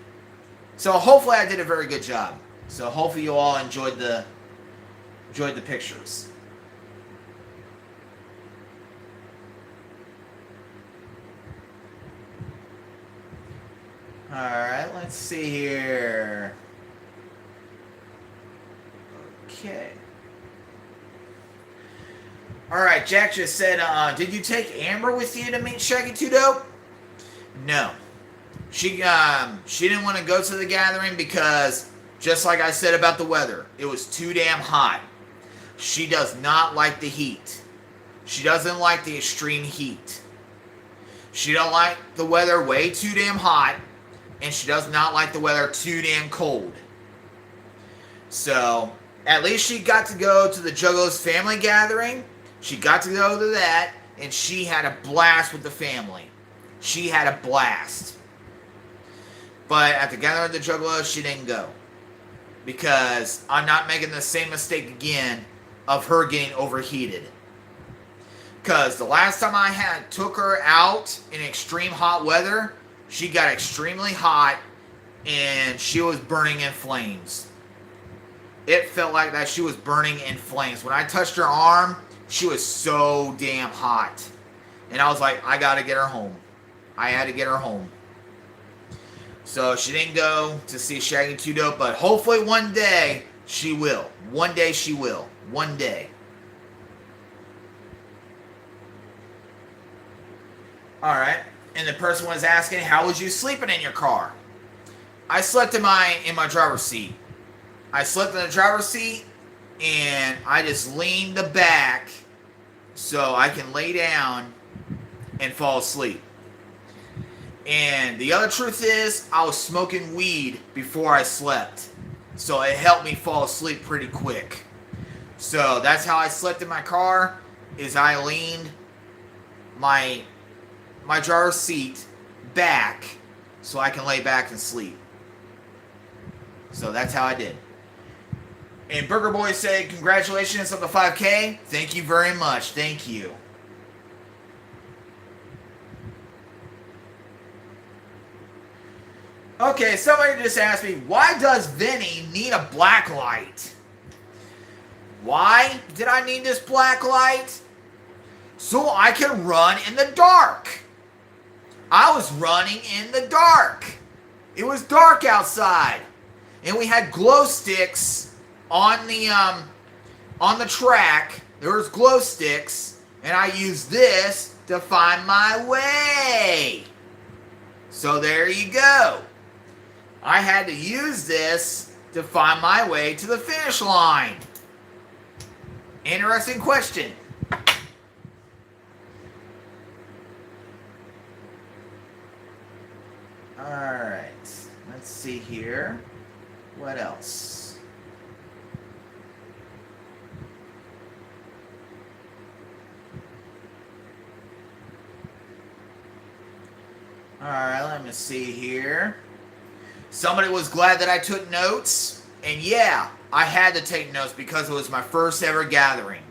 So hopefully I did a very good job. So hopefully you all enjoyed the pictures. Alright, let's see here. Okay. Alright, Jack just said, did you take Amber with you to meet Shaggy 2 Dope? No. She didn't want to go to the gathering because, just like I said about the weather, it was too damn hot. She does not like the heat. She doesn't like the extreme heat. She don't like the weather way too damn hot, and she does not like the weather too damn cold. So, at least she got to go to the Juggalos family gathering. She got to go to that, and she had a blast with the family. She had a blast. But at the gathering of the Juggalos, she didn't go. Because I'm not making the same mistake again of her getting overheated. Because the last time I took her out in extreme hot weather, she got extremely hot and she was burning in flames. It felt like that she was burning in flames. When I touched her arm, she was so damn hot. And I was like, I gotta get her home. I had to get her home. So she didn't go to see Shaggy 2 Dope, but hopefully one day she will. One day she will. One day. Alright. And the person was asking, how was you sleeping in your car? I slept in my driver's seat. I slept in the driver's seat and I just leaned the back so I can lay down and fall asleep. And the other truth is, I was smoking weed before I slept. So it helped me fall asleep pretty quick. So that's how I slept in my car, is I leaned my driver's seat back so I can lay back and sleep. So that's how I did. And Burger Boy said, congratulations on the 5K. Thank you very much. Thank you. Okay, somebody just asked me, why does Vinnie need a black light? Why did I need this black light? So I can run in the dark. I was running in the dark. It was dark outside. And we had glow sticks on the track. There was glow sticks. And I used this to find my way. So there you go. I had to use this to find my way to the finish line. Interesting question. Alright, let's see here. What else? Alright, let me see here. Somebody was glad that I took notes. And yeah, I had to take notes because it was my first ever gathering.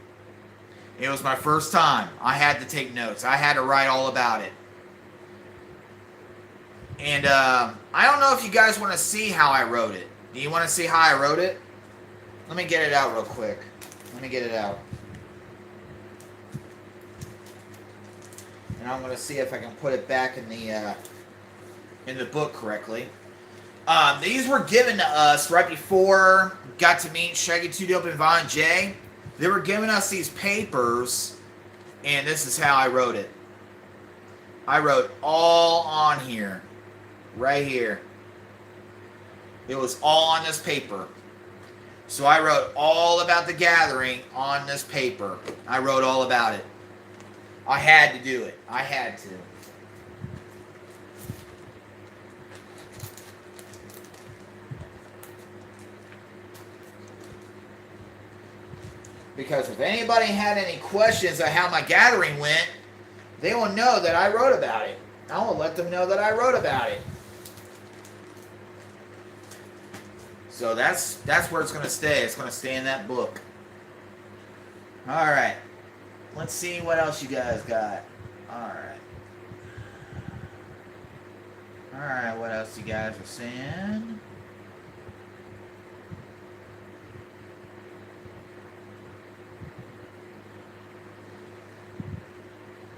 It was my first time. I had to take notes. I had to write all about it. And I don't know if you guys want to see how I wrote it. Do you want to see how I wrote it? Let me get it out real quick. Let me get it out. And I'm going to see if I can put it back in the book correctly. These were given to us right before we got to meet Shaggy 2 Dope and Von J. They were giving us these papers, and this is how I wrote it. I wrote all on here. Right here. It was all on this paper. So I wrote all about the gathering on this paper. I wrote all about it. I had to do it. I had to. Because if anybody had any questions on how my gathering went, they will know that I wrote about it. I will let them know that I wrote about it. So that's where it's going to stay. It's going to stay in that book. Alright. Let's see what else you guys got. Alright. Alright, what else you guys are saying?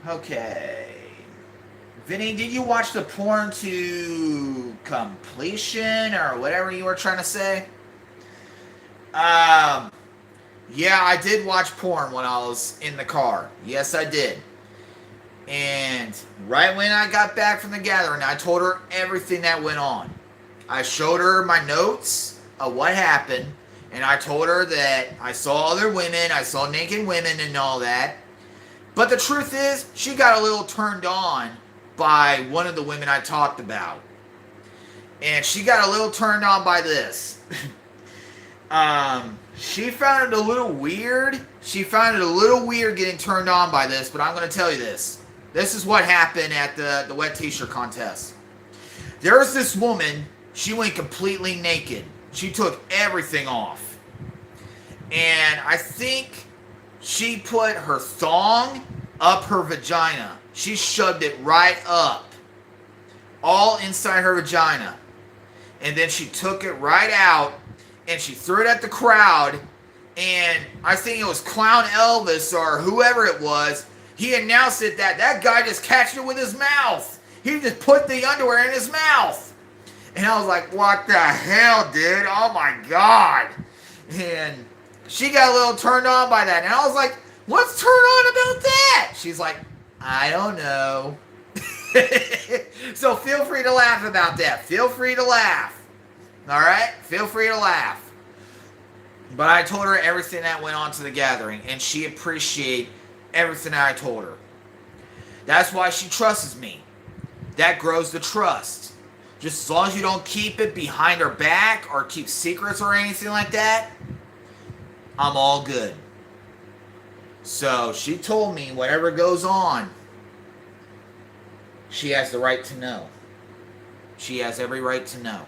Okay. Vinny, did you watch the porn to completion or whatever you were trying to say? Um, yeah, I did watch porn when I was in the car. Yes, I did. And right when I got back from the gathering, I told her everything that went on. I showed her my notes of what happened, and I told her that I saw other women, I saw naked women and all that. But the truth is, she got a little turned on by one of the women I talked about. And she got a little turned on by this. She found it a little weird. She found it a little weird getting turned on by this, but I'm going to tell you this. This is what happened at the wet t-shirt contest. There was this woman, she went completely naked. She took everything off. And I think she put her thong up her vagina. She shoved it right up. All inside her vagina. And then she took it right out and she threw it at the crowd. And I think it was Clown Elvis or whoever it was. He announced it that guy just catched it with his mouth. He just put the underwear in his mouth. And I was like, what the hell, dude? Oh my God. And she got a little turned on by that. And I was like, what's turned on about that? She's like, I don't know. So feel free to laugh about that. Feel free to laugh. All right? Feel free to laugh. But I told her everything that went on to the gathering, and she appreciated everything that I told her. That's why she trusts me. That grows the trust. Just as long as you don't keep it behind her back or keep secrets or anything like that, I'm all good. So she told me whatever goes on, she has the right to know. She has every right to know.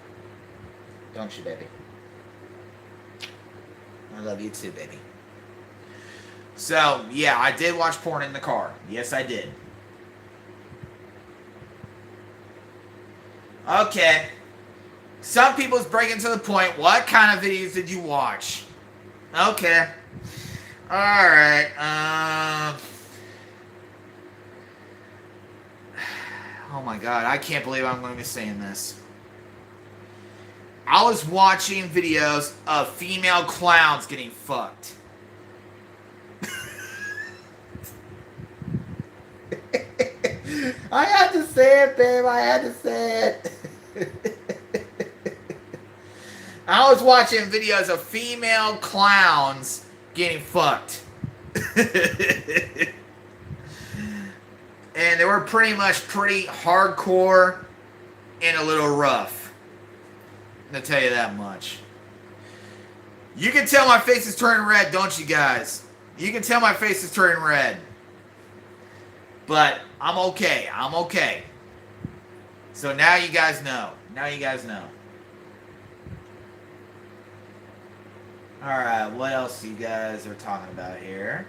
Don't you, baby? I love you too, baby. So, yeah, I did watch porn in the car. Yes, I did. Okay. Some people's breaking to the point. What kind of videos did you watch? Okay. Alright. Oh my God. I can't believe I'm going to be saying this. I was watching videos of female clowns getting fucked. I had to say it, babe. I had to say it. I was watching videos of female clowns getting fucked. And they were pretty hardcore and a little rough. I'm going to tell you that much. You can tell my face is turning red, don't you guys? You can tell my face is turning red. But I'm okay. I'm okay. So now you guys know. Now you guys know. Alright, what else you guys are talking about here?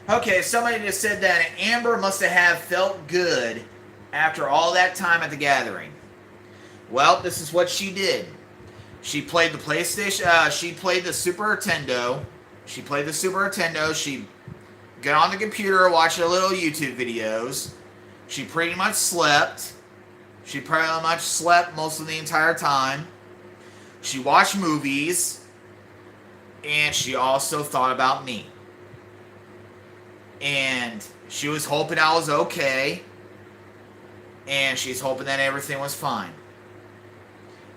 Okay, somebody just said that Amber must have felt good after all that time at the gathering. Well, this is what she did. She played the PlayStation, she played the Super Nintendo. She got on the computer, watched a little YouTube videos. She pretty much slept. She pretty much slept most of the entire time. She watched movies. And she also thought about me. And she was hoping I was okay. And she's hoping that everything was fine.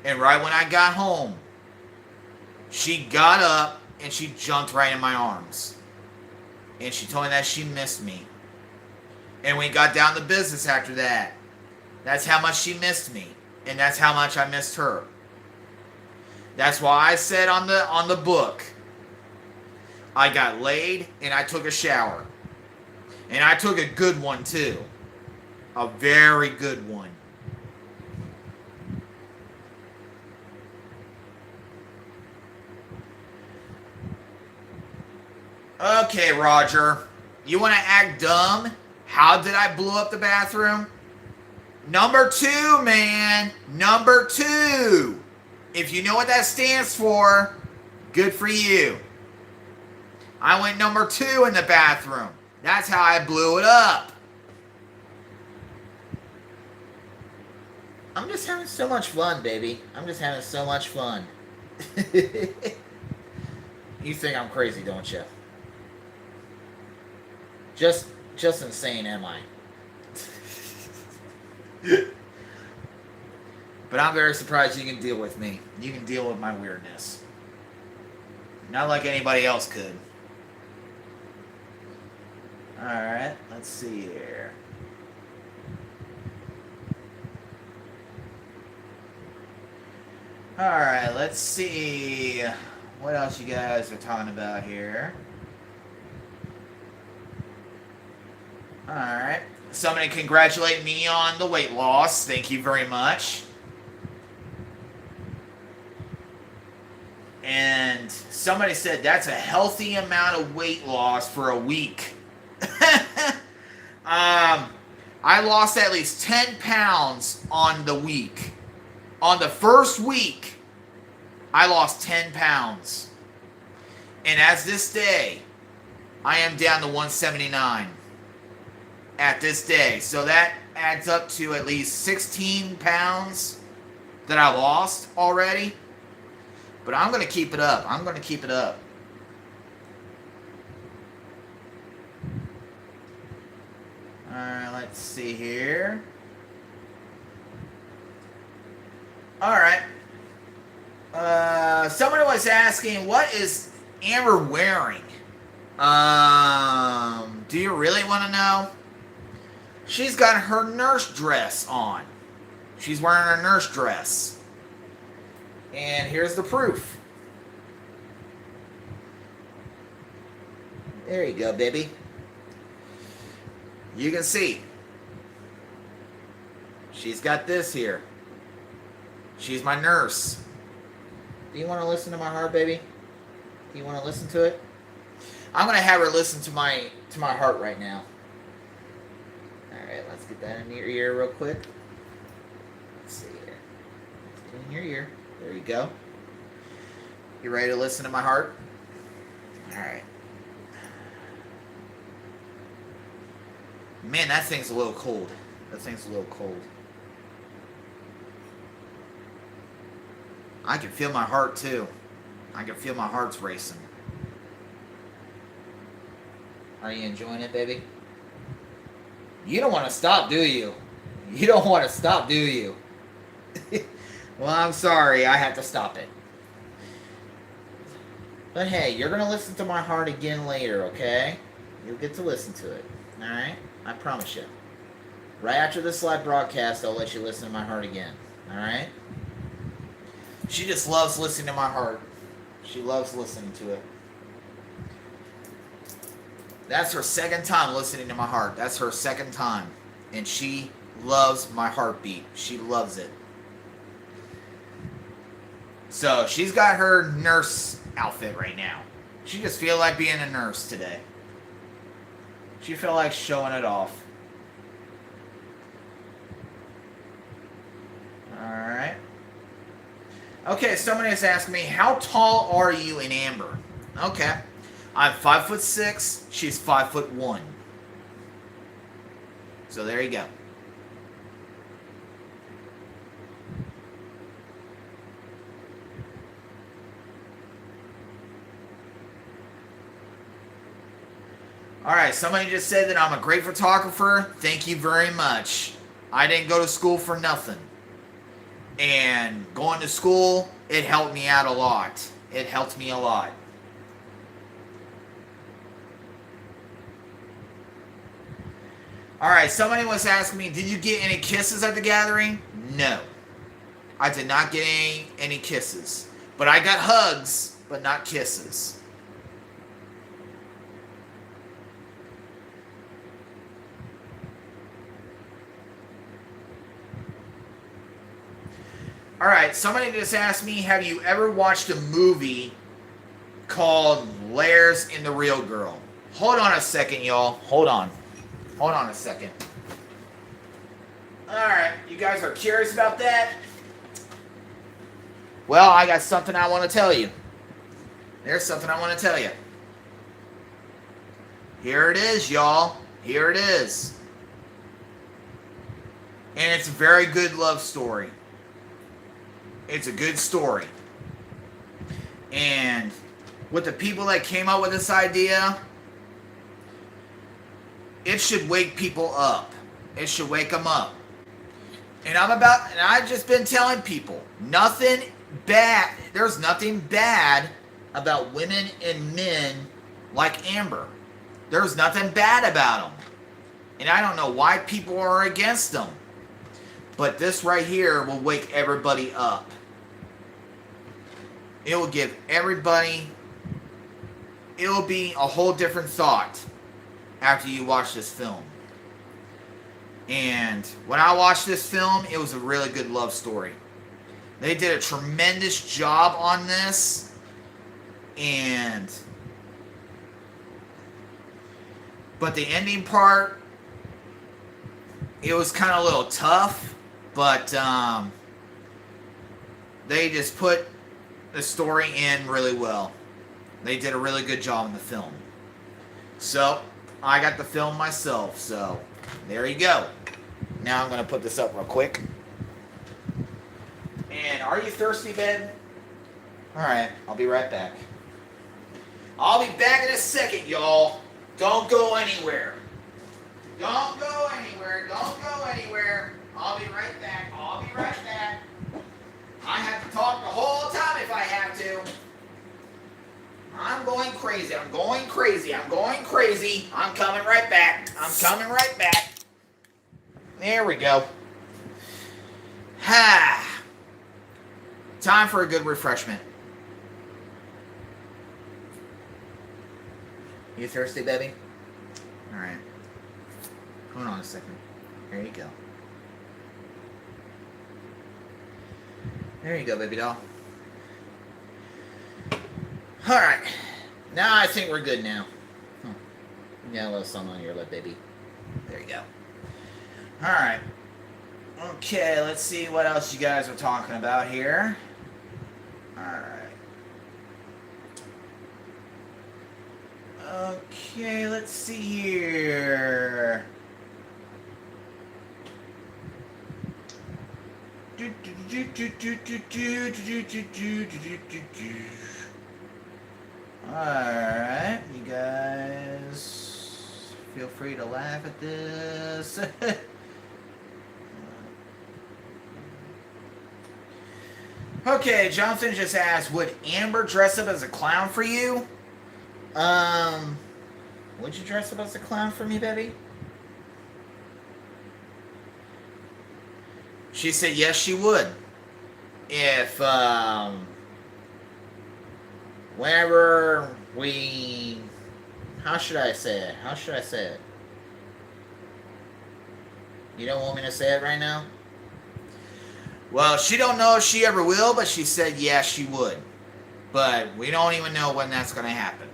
And right when I got home, she got up and she jumped right in my arms. And she told me that she missed me. And we got down to business after that. That's how much she missed me. And that's how much I missed her. That's why I said on the book, I got laid and I took a shower. And I took a good one too. A very good one. Okay, Roger. You want to act dumb? How did I blow up the bathroom? Number 2, man. Number 2. If you know what that stands for, good for you. I went number 2 in the bathroom. That's how I blew it up. I'm just having so much fun, baby. I'm just having so much fun. You think I'm crazy, don't you? Just insane, am I? But I'm very surprised you can deal with me. You can deal with my weirdness. Not like anybody else could. Alright, let's see here. Alright, let's see what else you guys are talking about here. Alright. Somebody congratulate me on the weight loss. Thank you very much. And somebody said that's a healthy amount of weight loss for a week. I lost at least 10 pounds on the week. On the first week, I lost 10 pounds. And as this day, I am down to 179. At this day. So that adds up to at least 16 pounds that I lost already. But I'm going to keep it up. I'm going to keep it up. Alright, let's see here. Alright. Somebody was asking, what is Amber wearing? Do you really want to know? She's got her nurse dress on. She's wearing her nurse dress. And here's the proof. There you go, baby. You can see. She's got this here. She's my nurse. Do you want to listen to my heart, baby? Do you want to listen to it? I'm going to have her listen to my heart right now. Alright, let's get that in your ear real quick. Let's see here. Let's get it in your ear. There you go. You ready to listen to my heart? Alright. Man, that thing's a little cold. That thing's a little cold. I can feel my heart too. I can feel my heart's racing. Are you enjoying it, baby? You don't want to stop, do you? You don't want to stop, do you? Well, I'm sorry. I have to stop it. But hey, you're going to listen to my heart again later, okay? You'll get to listen to it. Alright? I promise you. Right after this live broadcast, I'll let you listen to my heart again. Alright? She just loves listening to my heart. She loves listening to it. That's her second time listening to my heart. That's her second time. And she loves my heartbeat. She loves it. So, she's got her nurse outfit right now. She just feels like being a nurse today. She felt like showing it off. Alright. Okay, somebody has asked me, how tall are you in Amber? Okay. I'm 5'6". She's 5'1". So there you go. Alright, somebody just said that I'm a great photographer. Thank you very much. I didn't go to school for nothing. And going to school, it helped me out a lot. It helped me a lot. Alright, somebody was asking me, did you get any kisses at the gathering? No. I did not get any kisses. But I got hugs, but not kisses. Alright, somebody just asked me, have you ever watched a movie called Lairs in the Real Girl? Hold on a second, y'all. Hold on. Hold on a second. Alright, you guys are curious about that? Well, I got something I want to tell you. There's something I want to tell you. Here it is, y'all. Here it is. And it's a very good love story. It's a good story. And with the people that came up with this idea, it should wake people up. It should wake them up. And I've just been telling people, nothing bad, there's nothing bad about women and men like Amber. There's nothing bad about them. And I don't know why people are against them. But this right here will wake everybody up. It will give everybody, it will be a whole different thought after you watch this film. And when I watched this film, it was a really good love story. They did a tremendous job on this. But the ending part, it was kind of a little tough. But they just put the story in really well. They did a really good job in the film. So, I got the film myself. So, there you go. Now I'm going to put this up real quick. And are you thirsty, babe? Alright, I'll be right back. I'll be back in a second, y'all. Don't go anywhere. Don't go anywhere. Don't go anywhere. I'll be right back. I'll be right back. I have to talk the whole time if I have to. I'm going crazy. I'm going crazy. I'm going crazy. I'm coming right back. I'm coming right back. There we go. Ha. Time for a good refreshment. You thirsty, baby? Alright. Hold on a second. There you go. There you go, baby doll. Alright. Now I think we're good now. You got a little something on your lip, baby. There you go. Alright. Okay, let's see what else you guys are talking about here. Alright. Okay, let's see here. Alright, you guys feel free to laugh at this. Okay, Jonathan just asked, would Amber dress up as a clown for you? Would you dress up as a clown for me, baby? She said yes, she would. If, whenever we... How should I say it? How should I say it? You don't want me to say it right now? Well, she don't know if she ever will, but she said yes, she would. But we don't even know when that's going to happen.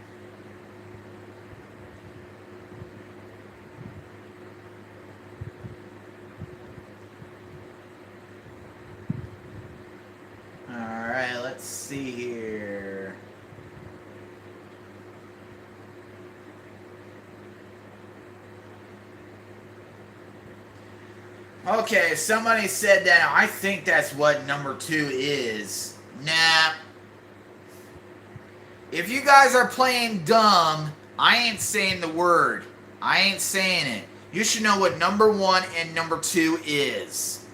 Alright, let's see here. Okay, somebody said that. I think that's what number 2 is. Nah. If you guys are playing dumb, I ain't saying the word. I ain't saying it. You should know what number 1 and number 2 is.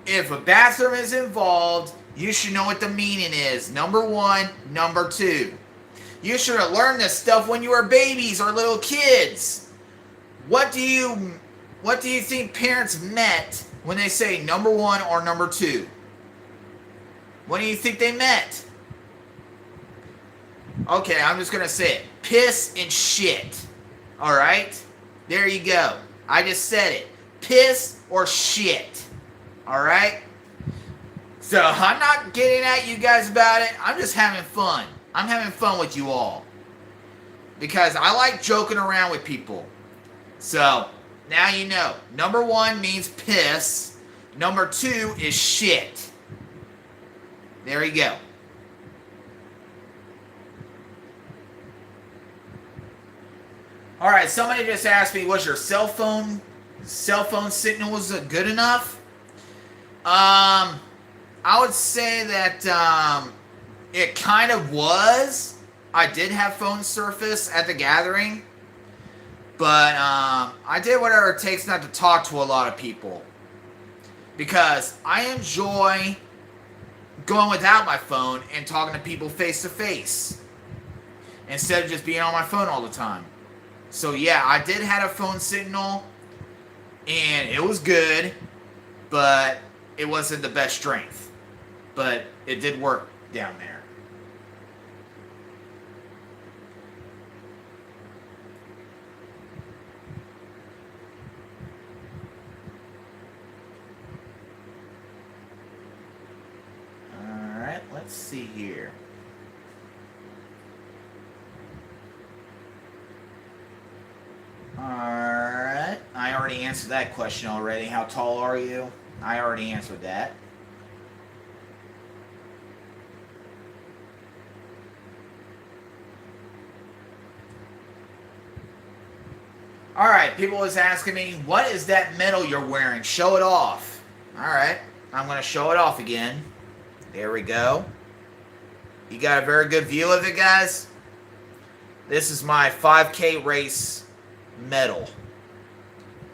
If a bathroom is involved, you should know what the meaning is. Number 1, number 2. You should have learned this stuff when you were babies or little kids. What do you think parents meant when they say number 1 or number 2? What do you think they meant? Okay, I'm just going to say it. Piss and shit. Alright? There you go. I just said it. Piss or shit. Alright? So, I'm not getting at you guys about it. I'm just having fun. I'm having fun with you all. Because I like joking around with people. So, now you know. Number 1 means piss. Number 2 is shit. There you go. All right, somebody just asked me, was your cell phone signal was good enough? I would say that it kind of was. I did have phone service at the gathering, but I did whatever it takes not to talk to a lot of people because I enjoy going without my phone and talking to people face to face instead of just being on my phone all the time. So yeah, I did have a phone signal and it was good, but it wasn't the best strength. But it did work down there. Alright, let's see here. Alright, I already answered that question already. How tall are you? I already answered that. Alright, people was asking me, what is that medal you're wearing? Show it off. Alright, I'm going to show it off again. There we go. You got a very good view of it, guys? This is my 5K race medal.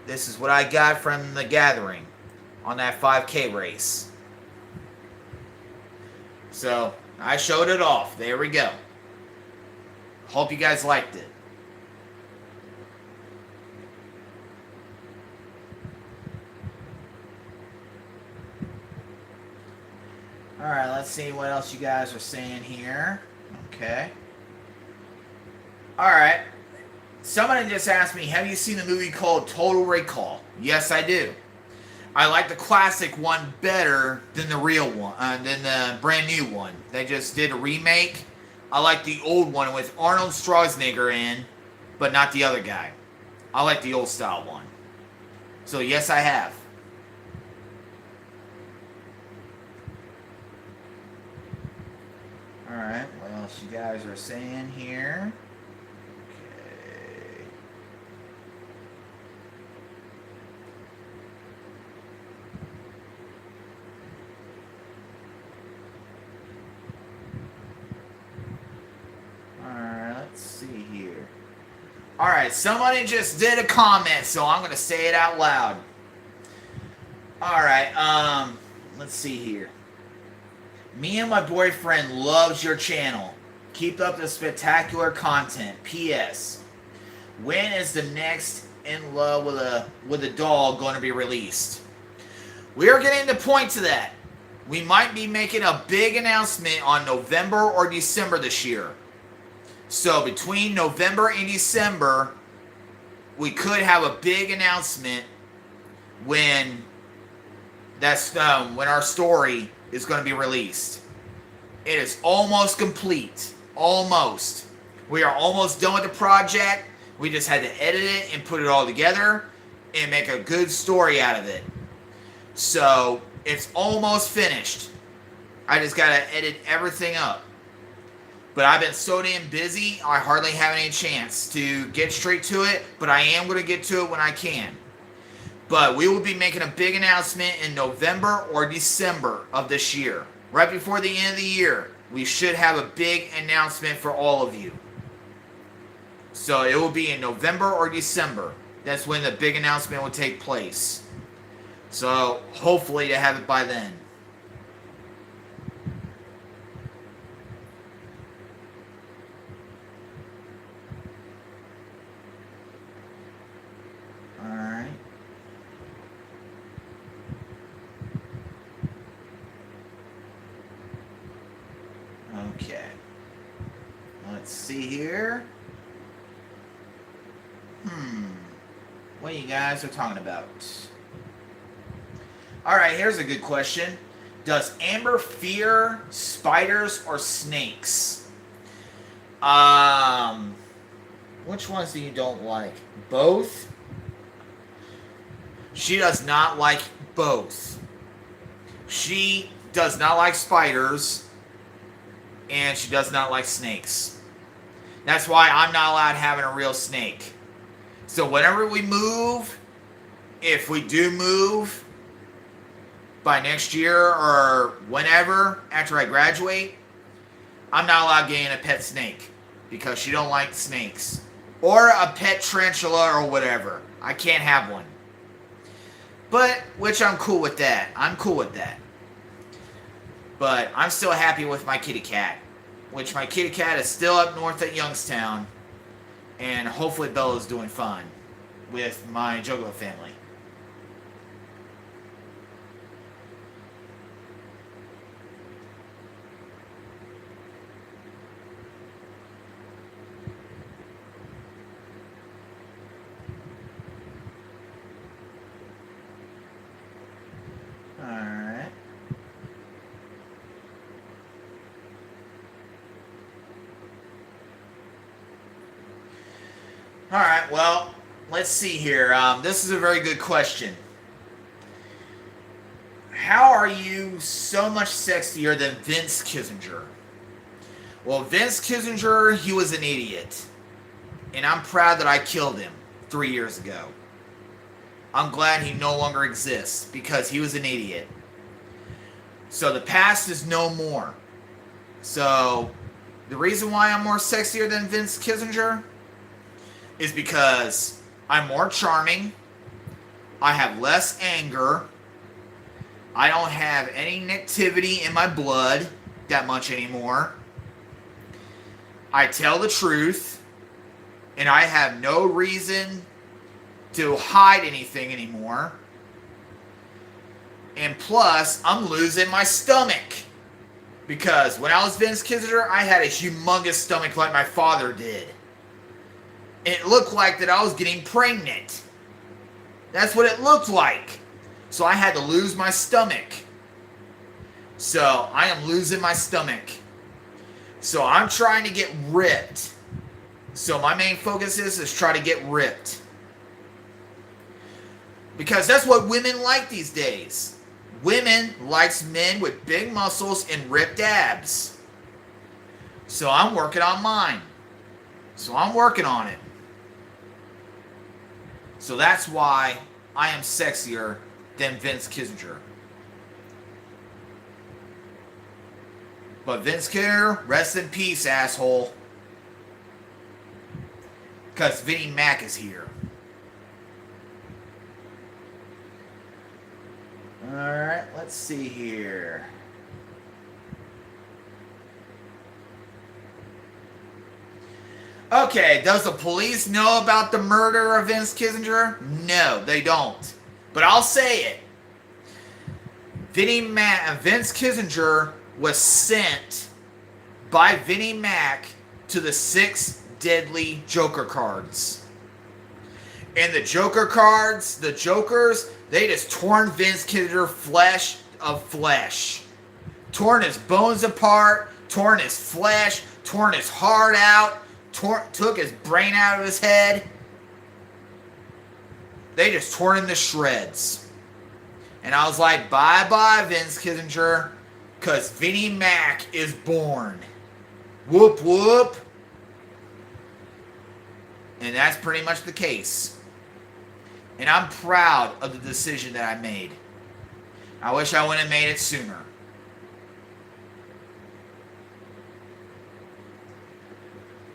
This is what I got from the gathering on that 5K race. So, I showed it off. There we go. Hope you guys liked it. Alright, let's see what else you guys are saying here. Okay. Alright. Somebody just asked me, have you seen the movie called Total Recall? Yes, I do. I like the classic one better than the real one, than the brand new one. They just did a remake. I like the old one with Arnold Schwarzenegger in, but not the other guy. I like the old style one. So yes, I have. Alright, what else you guys are saying here? Okay. Alright, let's see here. Alright, somebody just did a comment, so I'm going to say it out loud. Alright, let's see here. Me and my boyfriend loves your channel. Keep up the spectacular content. P.S. When is the next In Love with a Doll going to be released? We are getting the point to that. We might be making a big announcement on November or December this year. So between November and December, we could have a big announcement when when our story is going to be released. It is almost complete. Almost. We are almost done with the project. We just had to edit it and put it all together and make a good story out of it. So, it's almost finished. I just got to edit everything up. But I've been so damn busy, I hardly have any chance to get straight to it, but I am going to get to it when I can. But we will be making a big announcement in November or December of this year. Right before the end of the year, we should have a big announcement for all of you. So it will be in November or December. That's when the big announcement will take place. So hopefully to have it by then. Alright. Okay. Let's see here. What you guys are talking about? Alright, here's a good question. Does Amber fear spiders or snakes? Which ones do you don't like? Both? She does not like both. She does not like spiders, and she does not like snakes. That's why I'm not allowed having a real snake. So whenever we move, if we do move by next year or whenever after I graduate, I'm not allowed getting a pet snake because she don't like snakes. Or a pet tarantula or whatever. I can't have one. But, which I'm cool with that. I'm cool with that. But I'm still happy with my kitty cat. Which my kitty cat is still up north at Youngstown. And hopefully Bella's doing fine with my Juggalo family. Alright. Alright, well, let's see here. This is a very good question. How are you so much sexier than Vince Kissinger? Well, Vince Kissinger, he was an idiot. And I'm proud that I killed him 3 years ago. I'm glad he no longer exists because he was an idiot. So the past is no more. So the reason why I'm more sexier than Vince Kissinger is because I'm more charming. I have less anger. I don't have any negativity in my blood that much anymore. I tell the truth. And I have no reason to hide anything anymore. And plus, I'm losing my stomach. Because when I was Vince Kissinger, I had a humongous stomach like my father did. And it looked like that I was getting pregnant. That's what it looked like. So I had to lose my stomach. So I am losing my stomach. So I'm trying to get ripped. So my main focus is try to get ripped. Because that's what women like these days. Women likes men with big muscles and ripped abs. So I'm working on mine. So I'm working on it. So that's why I am sexier than Vince Kissinger. But Vince Kissinger, rest in peace, asshole. Because Vinnie Mac is here. Alright, let's see here. Okay, does the police know about the murder of Vince Kissinger? No, they don't. But I'll say it. Vince Kissinger was sent by Vinnie Mac to the 6 deadly Joker cards. And the Joker cards, the Jokers, they just torn Vince Kissinger flesh of flesh. Torn his bones apart, torn his flesh, torn his heart out, took his brain out of his head. They just tore him to shreds. And I was like, bye-bye, Vince Kissinger, because Vinnie Mac is born. Whoop, whoop. And that's pretty much the case. And I'm proud of the decision that I made. I wish I would have made it sooner.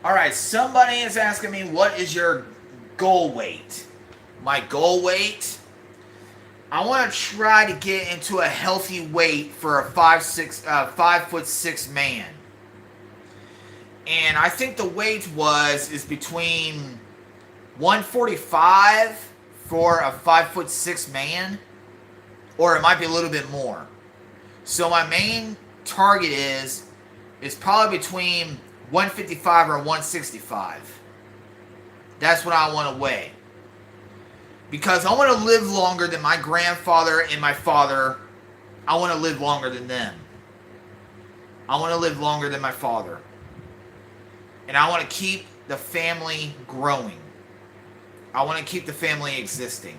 Alright, somebody is asking me, what is your goal weight? My goal weight? I want to try to get into a healthy weight for a 5'6" man. And I think the weight is between 145 for a 5'6" man, or it might be a little bit more. So my main target is probably between 155 or 165. That's what I want to weigh. Because I want to live longer than my grandfather and my father. I want to live longer than them. I want to live longer than my father. And I want to keep the family growing. I want to keep the family existing.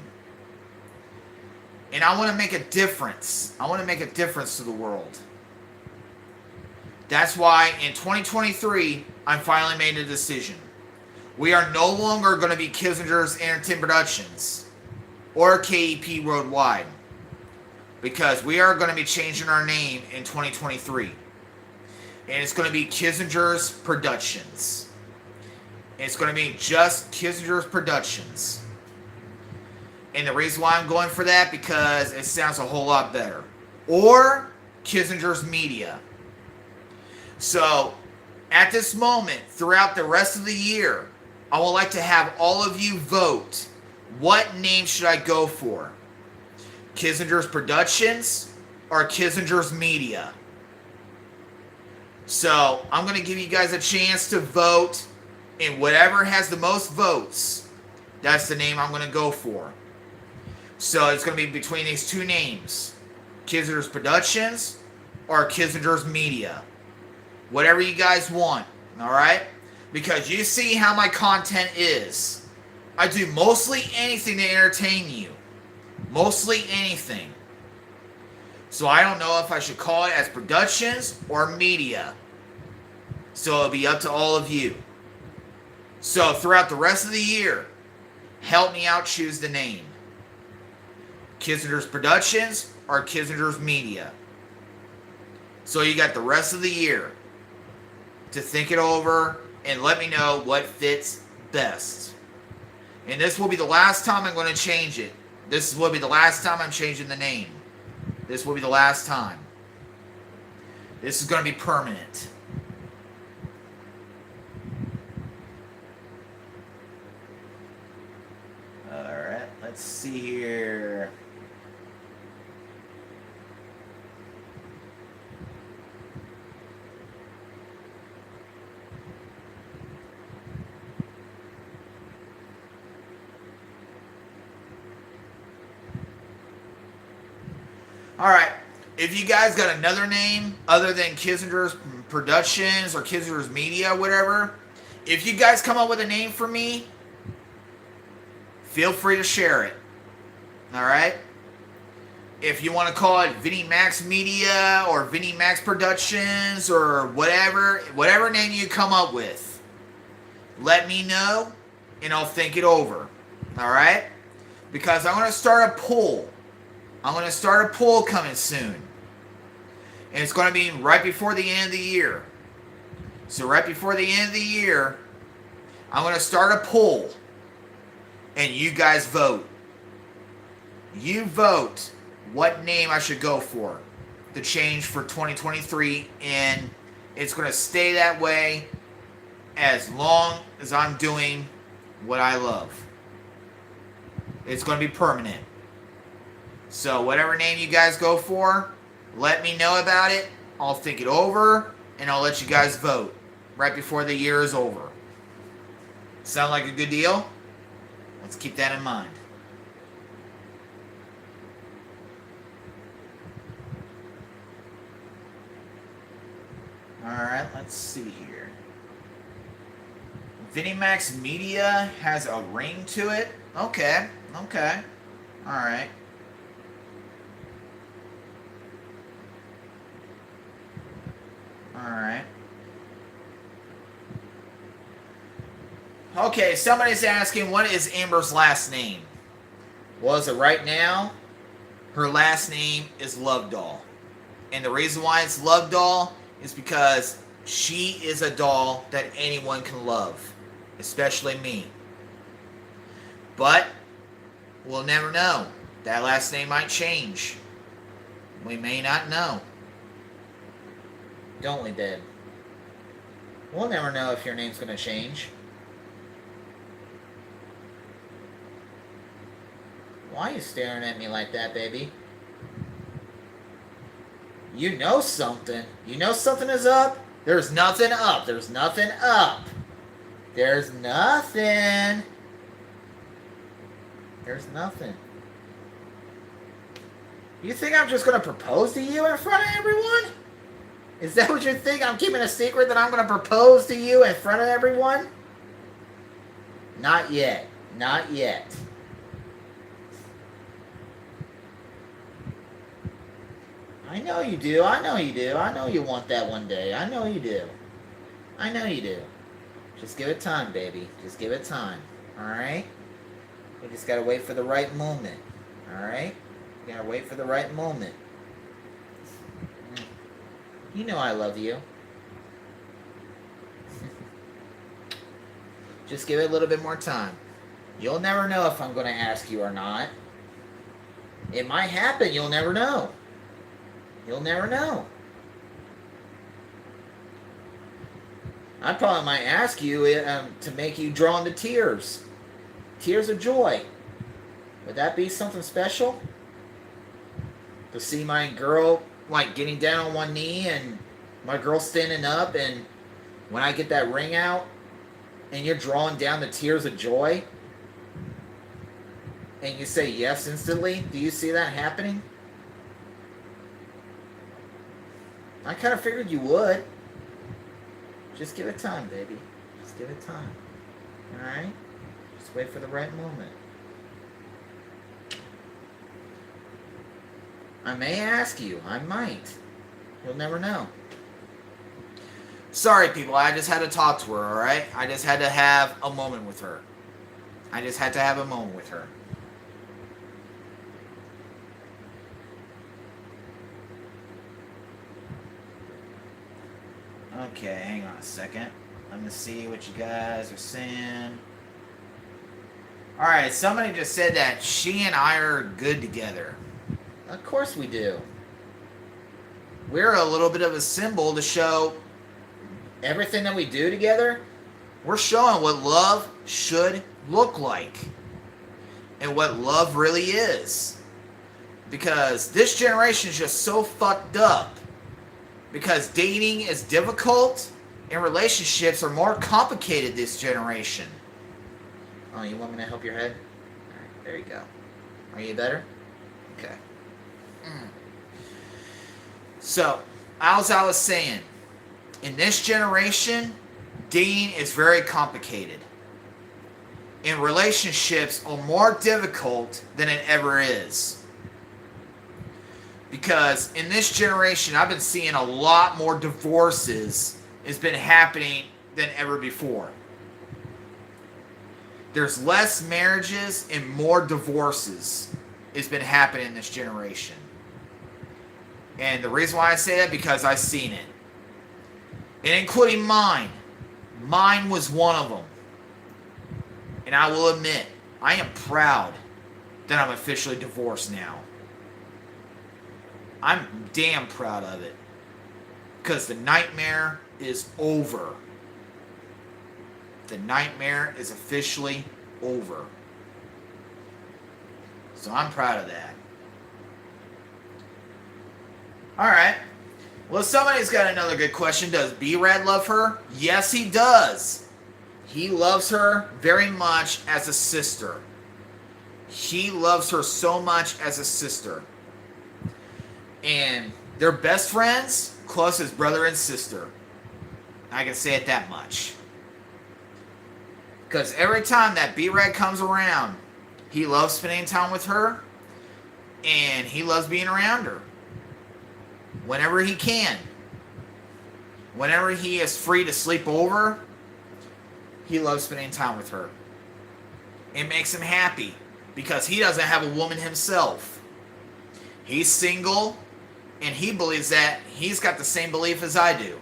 And I want to make a difference. I want to make a difference to the world. That's why in 2023, I finally made a decision. We are no longer going to be Kissinger's Entertainment Productions or KEP Worldwide, because we are going to be changing our name in 2023. And it's going to be Kissinger's Productions. And it's going to be just Kissinger's Productions. And the reason why I'm going for that, because it sounds a whole lot better. Or Kissinger's Media. So, at this moment, throughout the rest of the year, I would like to have all of you vote. What name should I go for? Kissinger's Productions or Kissinger's Media? So, I'm going to give you guys a chance to vote, and whatever has the most votes, that's the name I'm going to go for. So, it's going to be between these two names. Kissinger's Productions or Kissinger's Media. Whatever you guys want, alright? Because you see how my content is. I do mostly anything to entertain you. Mostly anything. So I don't know if I should call it as Productions or Media. So it'll be up to all of you. So throughout the rest of the year, help me out choose the name. Kissinger's Productions or Kissinger's Media. So you got the rest of the year to think it over and let me know what fits best. And this will be the last time I'm going to change it. This will be the last time I'm changing the name. This will be the last time. This is going to be permanent. Alright, let's see here. Alright, if you guys got another name other than Kissinger's Productions or Kissinger's Media, whatever, if you guys come up with a name for me, feel free to share it. Alright? If you want to call it Vinnie Max Media or Vinnie Max Productions or whatever name you come up with, let me know and I'll think it over. Alright? Because I'm going to start a poll. I'm going to start a poll coming soon. And it's going to be right before the end of the year. So right before the end of the year, I'm going to start a poll. And you guys vote. You vote what name I should go for to change for 2023. And it's going to stay that way as long as I'm doing what I love. It's going to be permanent. So whatever name you guys go for, let me know about it. I'll think it over, and I'll let you guys vote right before the year is over. Sound like a good deal? Let's keep that in mind. Alright, let's see here. Vinnie Max Media has a ring to it? Okay. Alright. Alright. Okay, somebody's asking, what is Amber's last name? Well, as of right now, her last name is Love Doll. And the reason why it's Love Doll is because she is a doll that anyone can love. Especially me. But, we'll never know. That last name might change. We may not know. Don't we, babe? We'll never know if your name's going to change. Why are you staring at me like that, baby? You know something. You know something is up? There's nothing up. There's nothing up. There's nothing. There's nothing. You think I'm just going to propose to you in front of everyone? Is that what you think? I'm keeping a secret that I'm going to propose to you in front of everyone? Not yet. Not yet. I know you do. I know you do. I know you want that one day. I know you do. I know you do. Just give it time, baby. Just give it time. Alright? We just gotta wait for the right moment. Alright? You gotta wait for the right moment. You know I love you. Just give it a little bit more time. You'll never know if I'm going to ask you or not. It might happen. You'll never know. You'll never know. I probably might ask you to make you draw into tears. Tears of joy. Would that be something special? To see my girl, like, getting down on one knee and my girl standing up, and when I get that ring out and you're drawing down the tears of joy and you say yes instantly, do you see that happening? I kind of figured you would. Just give it time, baby. Just give it time. Alright? Just wait for the right moment. I may ask you. I might. You'll never know. Sorry, people. I just had to talk to her, alright? I just had to have a moment with her. I just had to have a moment with her. Okay, hang on a second. Let me see what you guys are saying. Alright, somebody just said that she and I are good together. Of course we do. We're a little bit of a symbol to show everything that we do together. We're showing what love should look like. And what love really is. Because this generation is just so fucked up. Because dating is difficult and relationships are more complicated this generation. Oh, you want me to help your head? Alright, there you go. Are you better? Okay. So, as I was saying, in this generation, dating is very complicated. And relationships are more difficult than it ever is. Because in this generation, I've been seeing a lot more divorces has been happening than ever before. There's less marriages and more divorces has been happening in this generation. And the reason why I say that, because I've seen it. And including mine. Mine was one of them. And I will admit, I am proud that I'm officially divorced now. I'm damn proud of it. Because the nightmare is over. The nightmare is officially over. So I'm proud of that. Alright. Well, somebody's got another good question. Does B-Rad love her? Yes, he does. He loves her very much as a sister. He loves her so much as a sister. And they're best friends, close as brother and sister. I can say it that much. Because every time that B-Rad comes around, he loves spending time with her. And he loves being around her. Whenever he can. Whenever he is free to sleep over, he loves spending time with her. It makes him happy. Because he doesn't have a woman himself. He's single. And he believes that he's got the same belief as I do.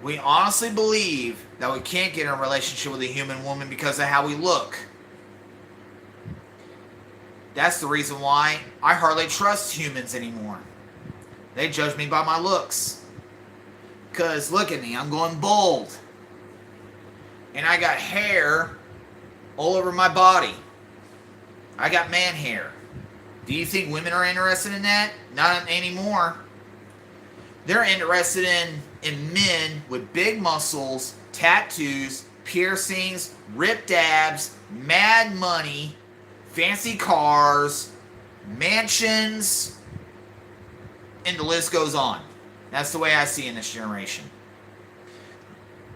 We honestly believe that we can't get in a relationship with a human woman because of how we look. That's the reason why I hardly trust humans anymore. They judge me by my looks. Because look at me, I'm going bald. And I got hair all over my body. I got man hair. Do you think women are interested in that? Not anymore. They're interested in men with big muscles, tattoos, piercings, ripped abs, mad money, fancy cars, mansions, and the list goes on. That's the way I see in this generation.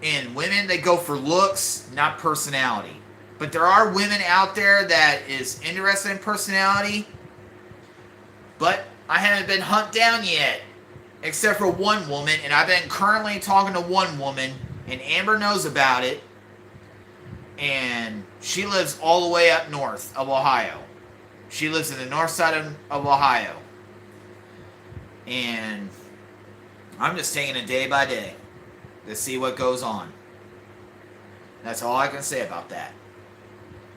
And women, they go for looks, not personality. But there are women out there that is interested in personality. But I haven't been hunt down yet. Except for one woman. And I've been currently talking to one woman And Amber knows about it. And she lives all the way up north of Ohio. She lives in the north side of Ohio. And I'm just taking it day by day to see what goes on. That's all I can say about that.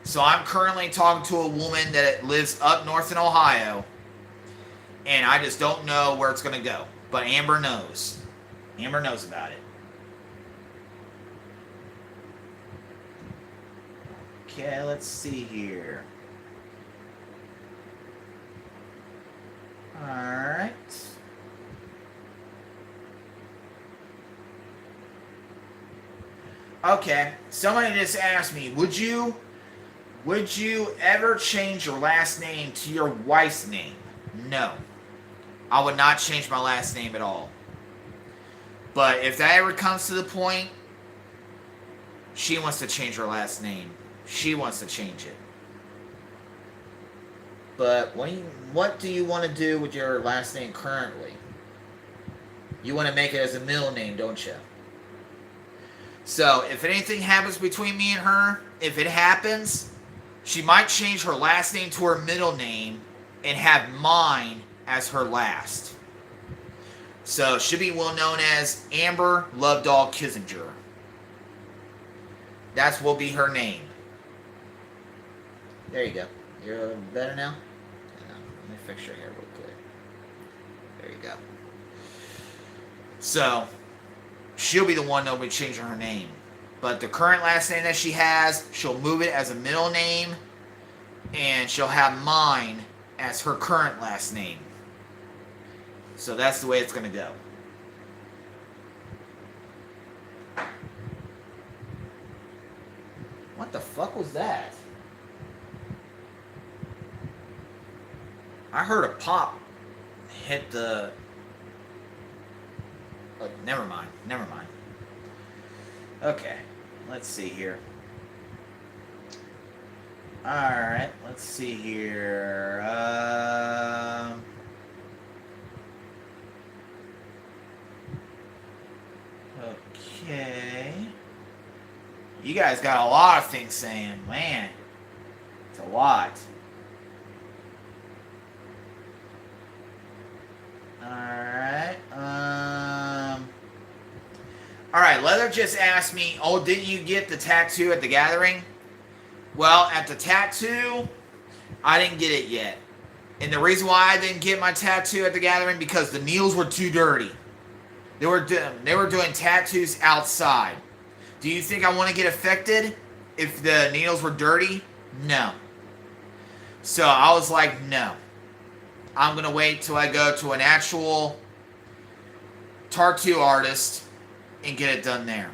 So I'm currently talking to a woman that lives up north in Ohio, and I just don't know where it's going to go. But Amber knows. Amber knows about it. Okay, let's see here. Alright. Okay, somebody just asked me, would you ever change your last name to your wife's name? No. I would not change my last name at all. But if that ever comes to the point, she wants to change her last name. She wants to change it. But what do you want to do with your last name currently? You want to make it as a middle name, don't you? So, if anything happens between me and her, if it happens, she might change her last name to her middle name and have mine as her last. So, she'll be well known as Amber Lovedoll Kissinger. That will be her name. There you go. You're better now? Let me fix your hair real quick. There you go. So, she'll be the one that will be changing her name. But the current last name that she has, she'll move it as a middle name, and she'll have mine as her current last name. So that's the way it's going to go. What the fuck was that? I heard a pop hit the... Oh, never mind. Okay, let's see here. Alright, let's see here. Okay. You guys got a lot of things saying. Man, it's a lot. Alright, Alright, Leather just asked me, oh, didn't you get the tattoo at the gathering? Well, at the tattoo, I didn't get it yet. And the reason why I didn't get my tattoo at the gathering, because the needles were too dirty. They were doing tattoos outside. Do you think I want to get affected if the needles were dirty? No. So I was like, no. I'm going to wait till I go to an actual tattoo artist and get it done there.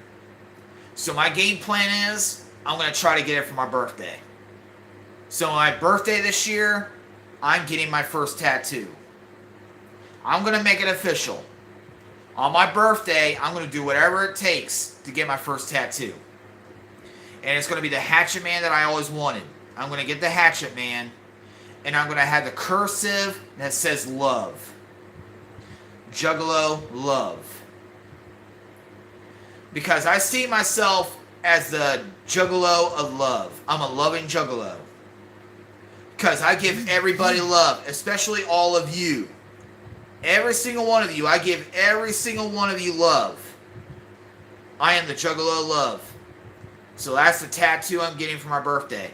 So my game plan is, I'm going to try to get it for my birthday. So my birthday this year, I'm getting my first tattoo. I'm going to make it official. On my birthday, I'm going to do whatever it takes to get my first tattoo. And it's going to be the Hatchet Man that I always wanted. I'm going to get the Hatchet Man, and I'm going to have the cursive that says love. Juggalo love. Because I see myself as the Juggalo of love. I'm a loving Juggalo. Because I give everybody love, especially all of you. Every single one of you, I give every single one of you love. I am the Juggalo of love. So that's the tattoo I'm getting for my birthday.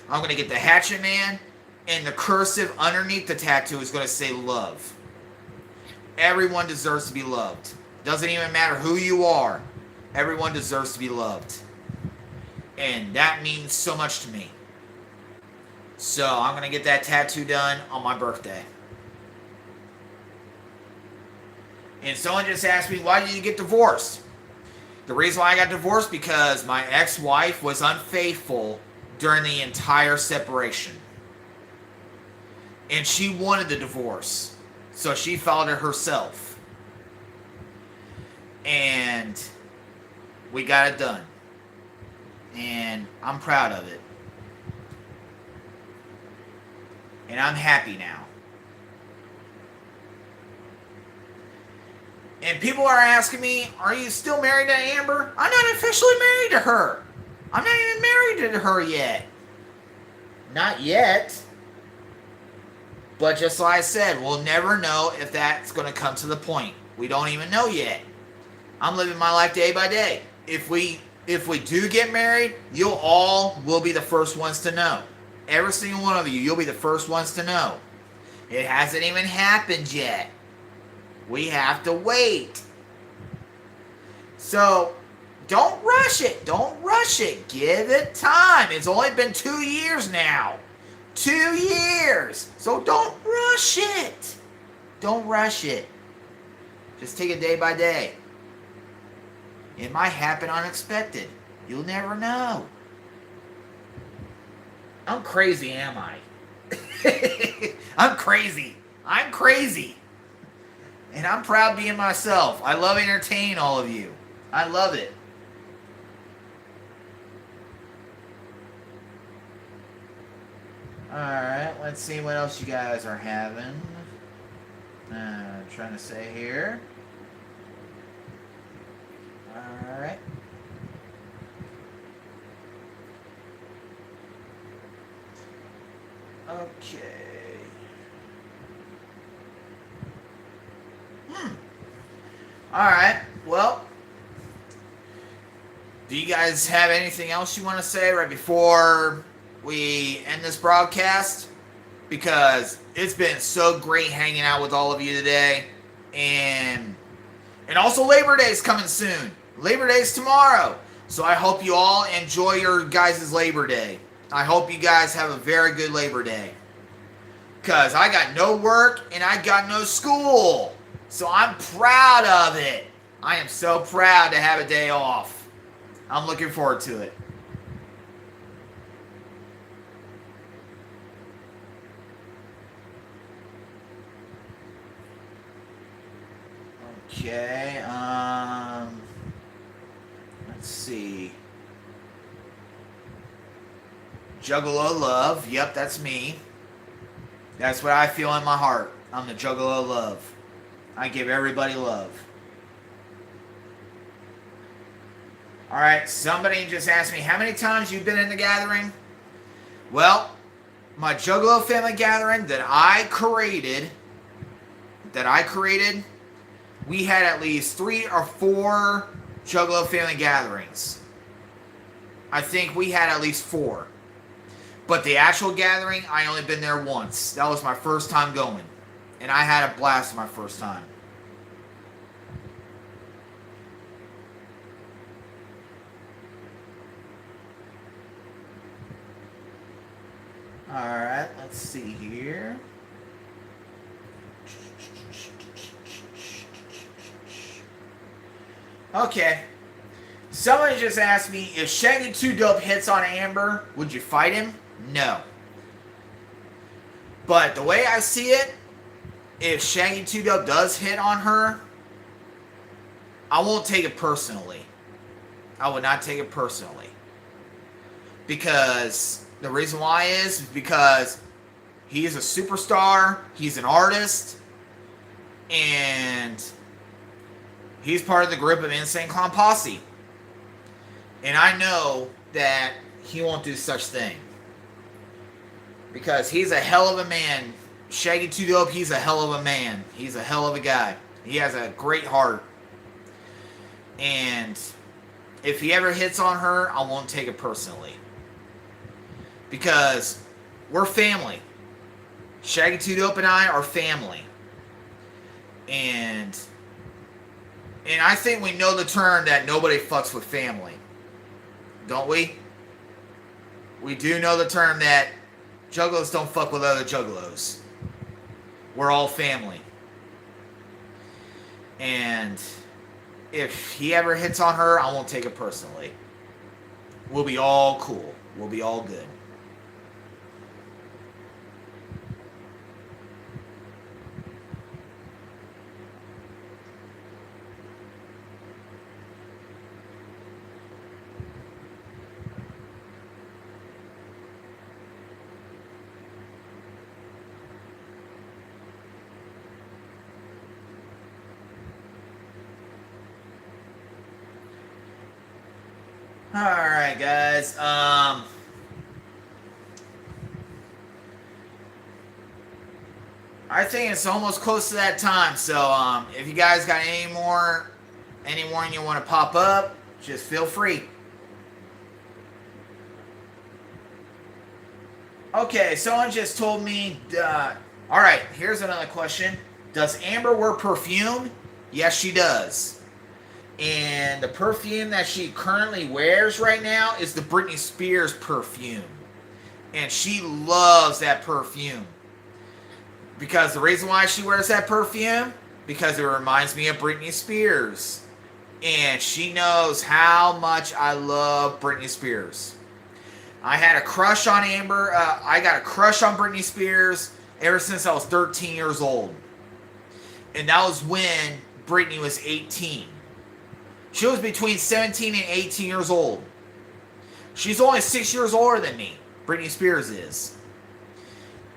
I'm going to get the Hatchet Man, and the cursive underneath the tattoo is going to say love. Everyone deserves to be loved. Doesn't even matter who you are. Everyone deserves to be loved. And that means so much to me. So I'm going to get that tattoo done on my birthday. And someone just asked me, why did you get divorced? The reason why I got divorced, because my ex-wife was unfaithful during the entire separation. And she wanted the divorce. So she filed it herself. And we got it done. And I'm proud of it. And I'm happy now. And people are asking me, are you still married to Amber? I'm not officially married to her. I'm not even married to her yet. Not yet. But just like I said, we'll never know if that's going to come to the point. We don't even know yet. I'm living my life day by day. If we do get married, you'll all will be the first ones to know. Every single one of you, you'll be the first ones to know. It hasn't even happened yet. We have to wait. So, don't rush it. Don't rush it. Give it time. It's only been 2 years now. 2 years. So don't rush it. Don't rush it. Just take it day by day. It might happen unexpected. You'll never know. I'm crazy, am I? I'm crazy. I'm crazy. And I'm proud being myself. I love entertaining all of you. I love it. Alright, let's see what else you guys are having. Trying to say here. Alright. Okay. Alright, well, do you guys have anything else you want to say right before we end this broadcast? Because it's been so great hanging out with all of you today. And also Labor Day's coming soon. Labor Day's tomorrow. So I hope you all enjoy your guys' Labor Day. I hope you guys have a very good Labor Day. Because I got no work and I got no school. So I'm proud of it. I am so proud to have a day off. I'm looking forward to it. Okay, let's see. Juggalo love. Yep, that's me. That's what I feel in my heart. I'm the Juggalo love. I give everybody love. Alright, somebody just asked me how many times you've been in the gathering. Well, my Juggalo family gathering that I created, we had at least 3 or 4 Juggalo family gatherings. I think we had at least 4. But the actual gathering, I only been there once. That was my first time going. And I had a blast my first time. Alright, let's see here. Okay. Somebody just asked me, if Shaggy 2 Dope hits on Amber, would you fight him? No. But the way I see it, if Shaggy 2 Dope does hit on her, I won't take it personally. I would not take it personally. Because the reason why is because he is a superstar, he's an artist, and he's part of the group of Insane Clown Posse. And I know that he won't do such thing. Because he's a hell of a man. Shaggy 2 Dope, he's a hell of a man. He's a hell of a guy. He has a great heart. And if he ever hits on her, I won't take it personally. Because we're family. Shaggy 2 Dope and I are family. And I think we know the term that nobody fucks with family. Don't we? We do know the term that Juggalos don't fuck with other Juggalos. We're all family. And if he ever hits on her, I won't take it personally. We'll be all cool. We'll be all good. Alright, guys. I think it's almost close to that time. So, if you guys got anyone you want to pop up, just feel free. Okay, someone just told me. Alright, here's another question. Does Amber wear perfume? Yes, she does. And the perfume that she currently wears right now is the Britney Spears perfume. And she loves that perfume. Because the reason why she wears that perfume, because it reminds me of Britney Spears. And she knows how much I love Britney Spears. I had a crush on Amber. I got a crush on Britney Spears ever since I was 13 years old. And that was when Britney was 18. She was between 17 and 18 years old. She's only 6 years older than me. Britney Spears is.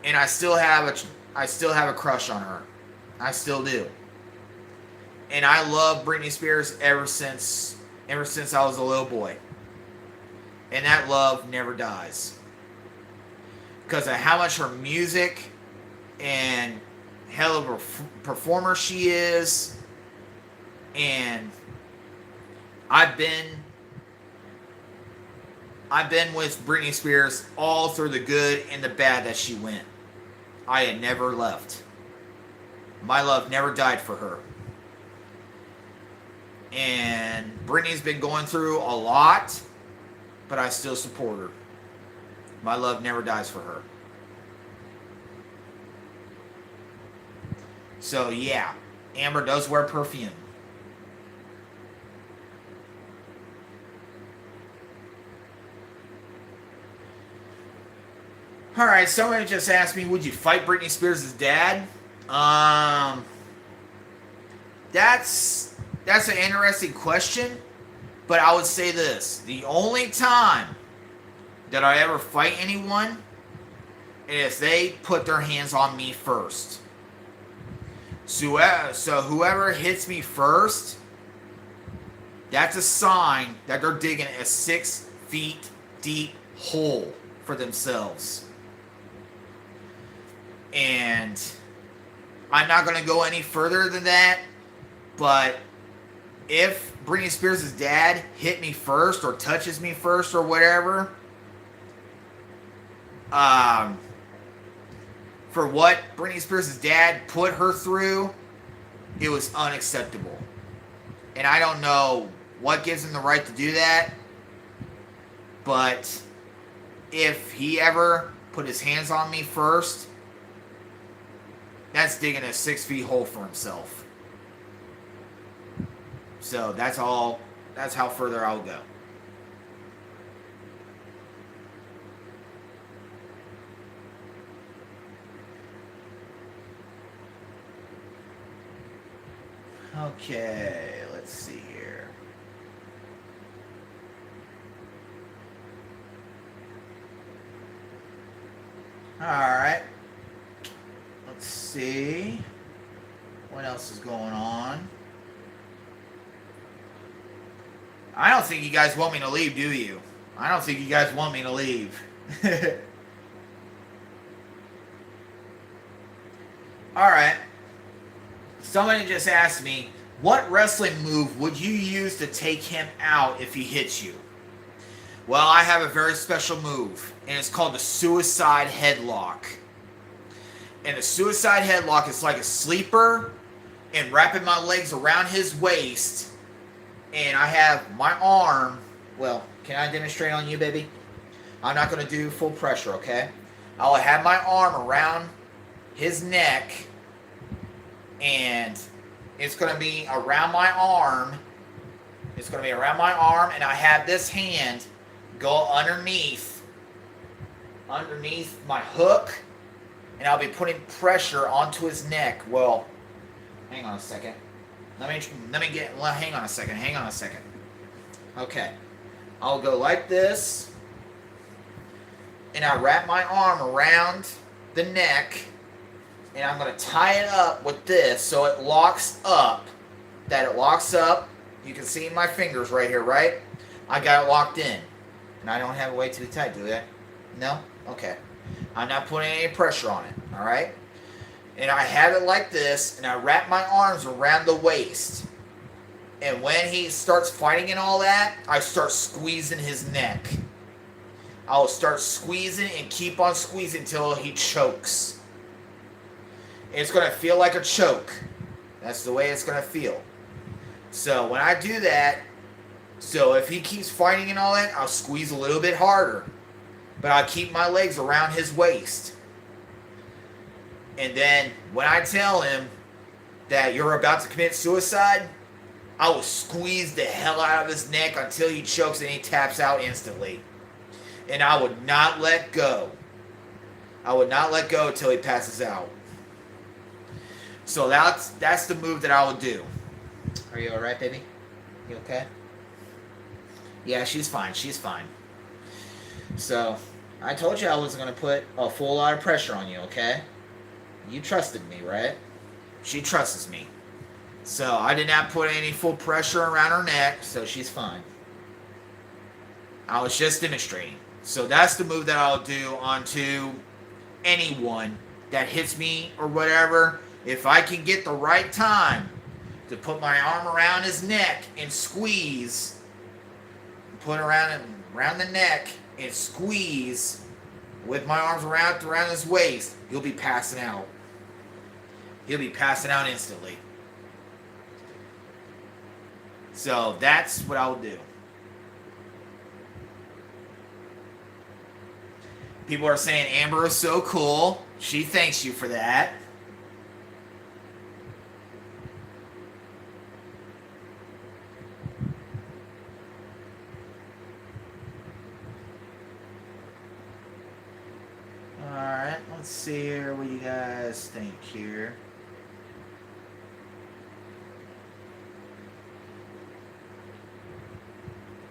And I still have a crush on her. I still do. And I love Britney Spears ever since I was a little boy. And that love never dies. Because of how much her music and hell of a performer she is. And I've been with Britney Spears all through the good and the bad that she went. I had never left. My love never died for her. And Britney's been going through a lot, but I still support her. My love never dies for her. So yeah, Amber does wear perfume. Alright, somebody just asked me, would you fight Britney Spears' dad? That's an interesting question, but I would say this. The only time that I ever fight anyone is if they put their hands on me first. So whoever hits me first, that's a sign that they're digging a 6 feet deep hole for themselves. And I'm not going to go any further than that, but if Britney Spears' dad hit me first or touches me first or whatever, for what Britney Spears' dad put her through, it was unacceptable. And I don't know what gives him the right to do that, but if he ever put his hands on me first, that's digging a 6 feet hole for himself. So that's all. That's how further I'll go. Okay, let's see here. Alright. Let's see. What else is going on? I don't think you guys want me to leave, do you? I don't think you guys want me to leave. Alright. Somebody just asked me, what wrestling move would you use to take him out if he hits you? Well, I have a very special move, and it's called the suicide headlock. And the suicide headlock is like a sleeper, and wrapping my legs around his waist, and I have my arm. Well, can I demonstrate on you, baby? I'm not going to do full pressure, okay? I'll have my arm around his neck, and it's going to be around my arm. It's going to be around my arm, and I have this hand go underneath my hook, and I'll be putting pressure onto his neck. Well, hang on a second. Hang on a second. Okay. I'll go like this, and I wrap my arm around the neck, and I'm going to tie it up with this so it locks up. You can see my fingers right here, right? I got it locked in. And I don't have it way too tight, do I? No? Okay. I'm not putting any pressure on it, alright? And I have it like this, and I wrap my arms around the waist. And when he starts fighting and all that, I start squeezing his neck. I'll start squeezing and keep on squeezing until he chokes. It's going to feel like a choke. That's the way it's going to feel. So when I do that, so if he keeps fighting and all that, I'll squeeze a little bit harder. But I'll keep my legs around his waist. And then when I tell him that you're about to commit suicide, I will squeeze the hell out of his neck until he chokes and he taps out instantly. And I would not let go. I would not let go until he passes out. So that's the move that I would do. Are you alright, baby? You okay? Yeah, she's fine. She's fine. So, I told you I wasn't going to put a full lot of pressure on you, okay? You trusted me, right? She trusts me. So, I did not put any full pressure around her neck, so she's fine. I was just demonstrating. So, that's the move that I'll do onto anyone that hits me or whatever. If I can get the right time to put my arm around his neck and squeeze, put it around the neck and squeeze with my arms around his waist, he'll be passing out. He'll be passing out instantly. So that's what I will do. People are saying Amber is so cool. She thanks you for that. Alright, let's see here what you guys think here.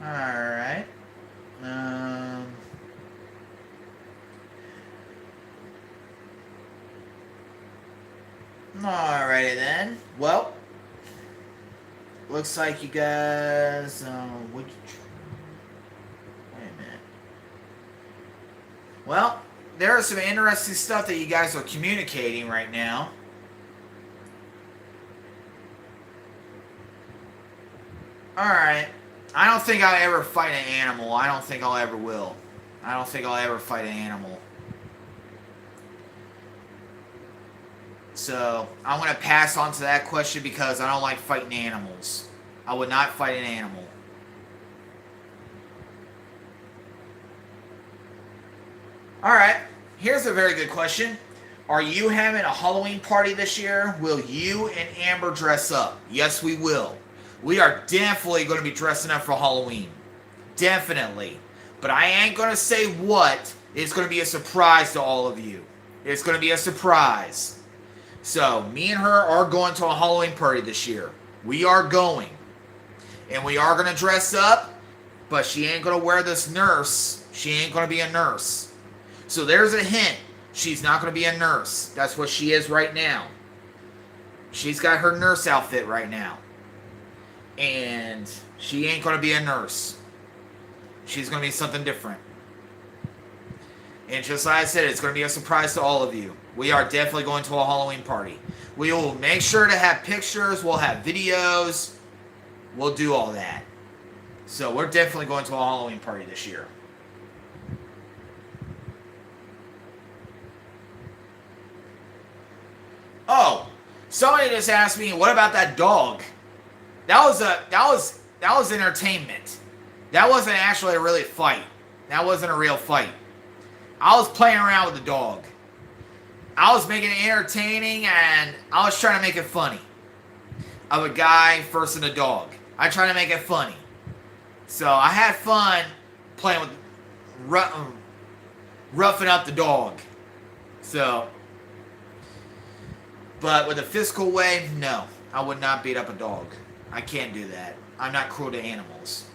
Alright. Alrighty then. Well, looks like you guys. Wait a minute. Well, there is some interesting stuff that you guys are communicating right now. Alright. I don't think I'll ever fight an animal. I don't think I'll ever will. I don't think I'll ever fight an animal. So, I'm going to pass on to that question because I don't like fighting animals. I would not fight an animal. Alright, here's a very good question. Are you having a Halloween party this year? Will you and Amber dress up? Yes, we will. We are definitely going to be dressing up for Halloween. Definitely. But I ain't going to say what. It's going to be a surprise to all of you. It's going to be a surprise. So, me and her are going to a Halloween party this year. We are going. And we are going to dress up, but she ain't going to wear this nurse. She ain't going to be a nurse. So, there's a hint. She's not going to be a nurse. That's what she is right now. She's got her nurse outfit right now. And she ain't going to be a nurse. She's going to be something different. And just like I said, it's going to be a surprise to all of you. We are definitely going to a Halloween party. We will make sure to have pictures. We'll have videos. We'll do all that. So we're definitely going to a Halloween party this year. Oh, somebody just asked me, what about that dog? That was entertainment. That wasn't actually a really fight. That wasn't a real fight. I was playing around with the dog. I was making it entertaining and I was trying to make it funny. Of a guy versus a dog. I tried to make it funny. So I had fun playing with roughing up the dog. So, but with a physical way, no. I would not beat up a dog. I can't do that. I'm not cruel to animals.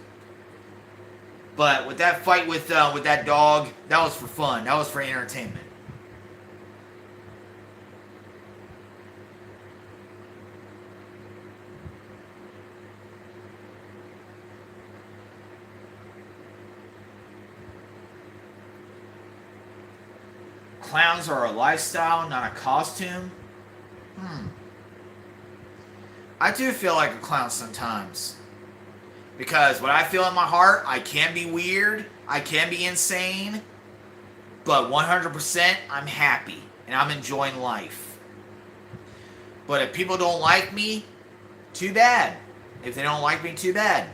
But with that fight with that dog, that was for fun. That was for entertainment. clowns are a lifestyle, not a costume. I do feel like a clown sometimes. Because what I feel in my heart, I can be weird, I can be insane, but 100% I'm happy and I'm enjoying life. But if people don't like me, too bad. If they don't like me, too bad.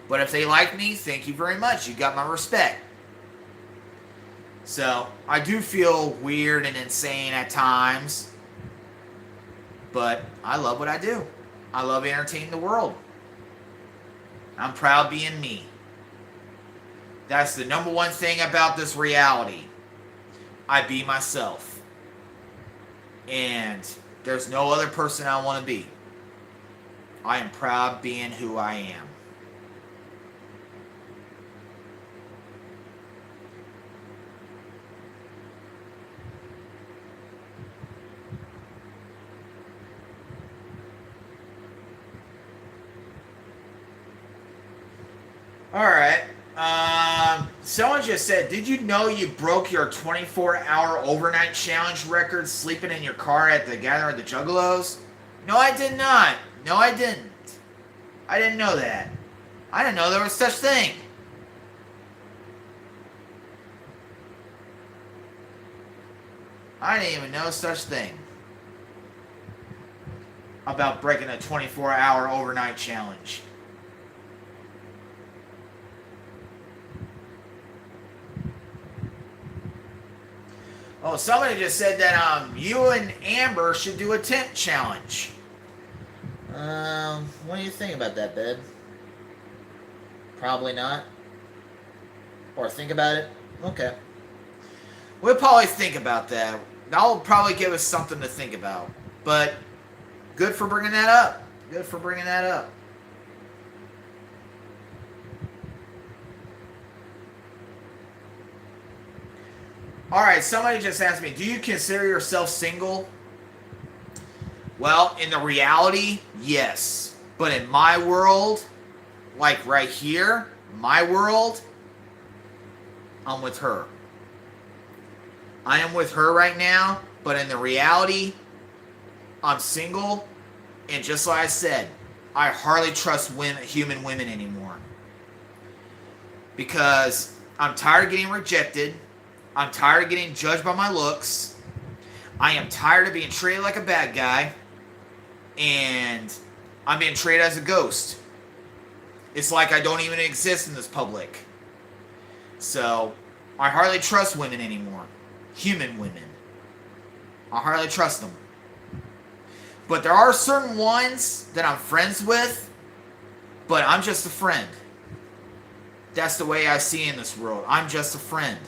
But if they like me, thank you very much. You got my respect. So, I do feel weird and insane at times. But I love what I do. I love entertaining the world. I'm proud being me. That's the number one thing about this reality. I be myself. And there's no other person I want to be. I am proud being who I am. Alright. Someone just said, did you know you broke your 24-hour overnight challenge record sleeping in your car at the gathering of the Juggalos? No, I did not. No, I didn't. I didn't know that. I didn't know there was such thing. I didn't even know such thing. About breaking a 24-hour overnight challenge. Oh, somebody just said that you and Amber should do a tent challenge. What do you think about that, babe? Probably not. Or think about it? Okay. We'll probably think about that. That'll probably give us something to think about. But good for bringing that up. Good for bringing that up. Alright, somebody just asked me, do you consider yourself single? Well, in the reality, yes. But in my world, like right here, my world, I'm with her. I am with her right now, but in the reality, I'm single, and just like I said, I hardly trust human women anymore. Because I'm tired of getting rejected. I'm tired of getting judged by my looks. I am tired of being treated like a bad guy. And I'm being treated as a ghost. It's like I don't even exist in this public. So, I hardly trust women anymore. Human women. I hardly trust them. But there are certain ones that I'm friends with, but I'm just a friend. That's the way I see in this world. I'm just a friend.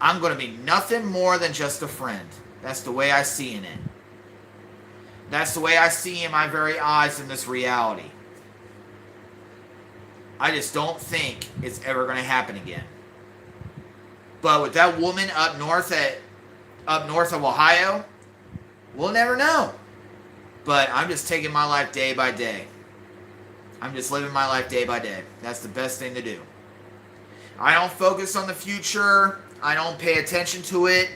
I'm going to be nothing more than just a friend. That's the way I see in it. That's the way I see in my very eyes in this reality. I just don't think it's ever going to happen again. But with that woman up north of Ohio, we'll never know. But I'm just taking my life day by day. I'm just living my life day by day. That's the best thing to do. I don't focus on the future. I don't pay attention to it.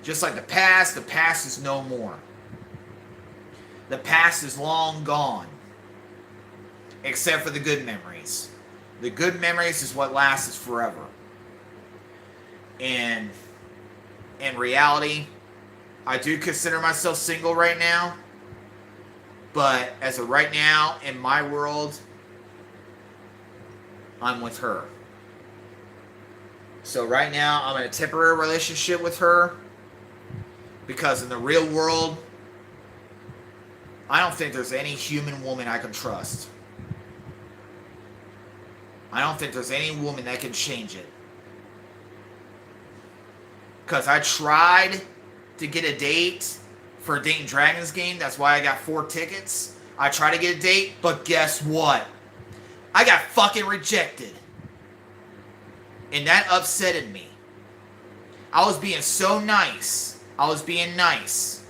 Just like the past is no more. The past is long gone. Except for the good memories. The good memories is what lasts forever. And in reality, I do consider myself single right now. But as of right now, in my world, I'm with her. So right now, I'm in a temporary relationship with her. Because in the real world, I don't think there's any human woman I can trust. I don't think there's any woman that can change it. Because I tried to get a date for a Dayton Dragons game. That's why I got 4 tickets. I tried to get a date, but guess what? I got fucking rejected. And that upsetted me. I was being so nice. I was being nice.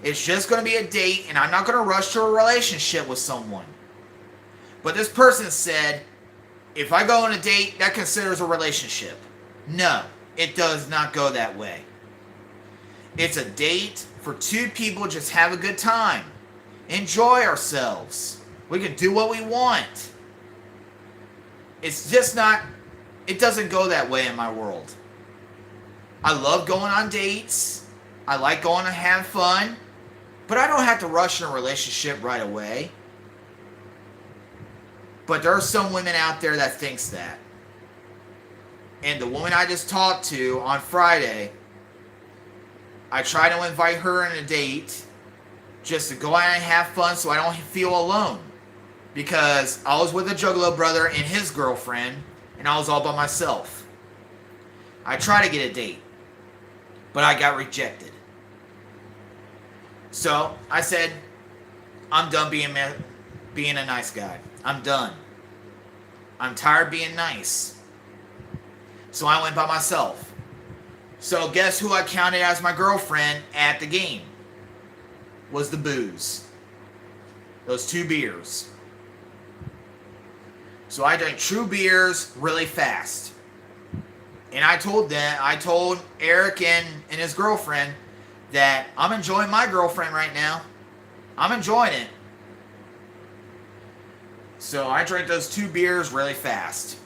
It's just going to be a date, and I'm not going to rush to a relationship with someone. But this person said, if I go on a date, that considers a relationship. No, It does not go that way. It's a date for two people, just have a good time. Enjoy ourselves. We can do what we want. It's just not, it doesn't go that way in my world. I love going on dates. I like going to have fun. But I don't have to rush in a relationship right away. But there are some women out there that thinks that. And the woman I just talked to on Friday, I tried to invite her on a date just to go out and have fun so I don't feel alone. Because I was with a Juggalo brother and his girlfriend, and I was all by myself. I tried to get a date, but I got rejected. So I said, I'm done being a nice guy. I'm done. I'm tired of being nice. So I went by myself. So guess who I counted as my girlfriend at the game? Was the booze. Those 2 beers. So I drank 2 beers really fast. And I told Eric and his girlfriend that I'm enjoying my girlfriend right now. I'm enjoying it. So I drank those 2 beers really fast.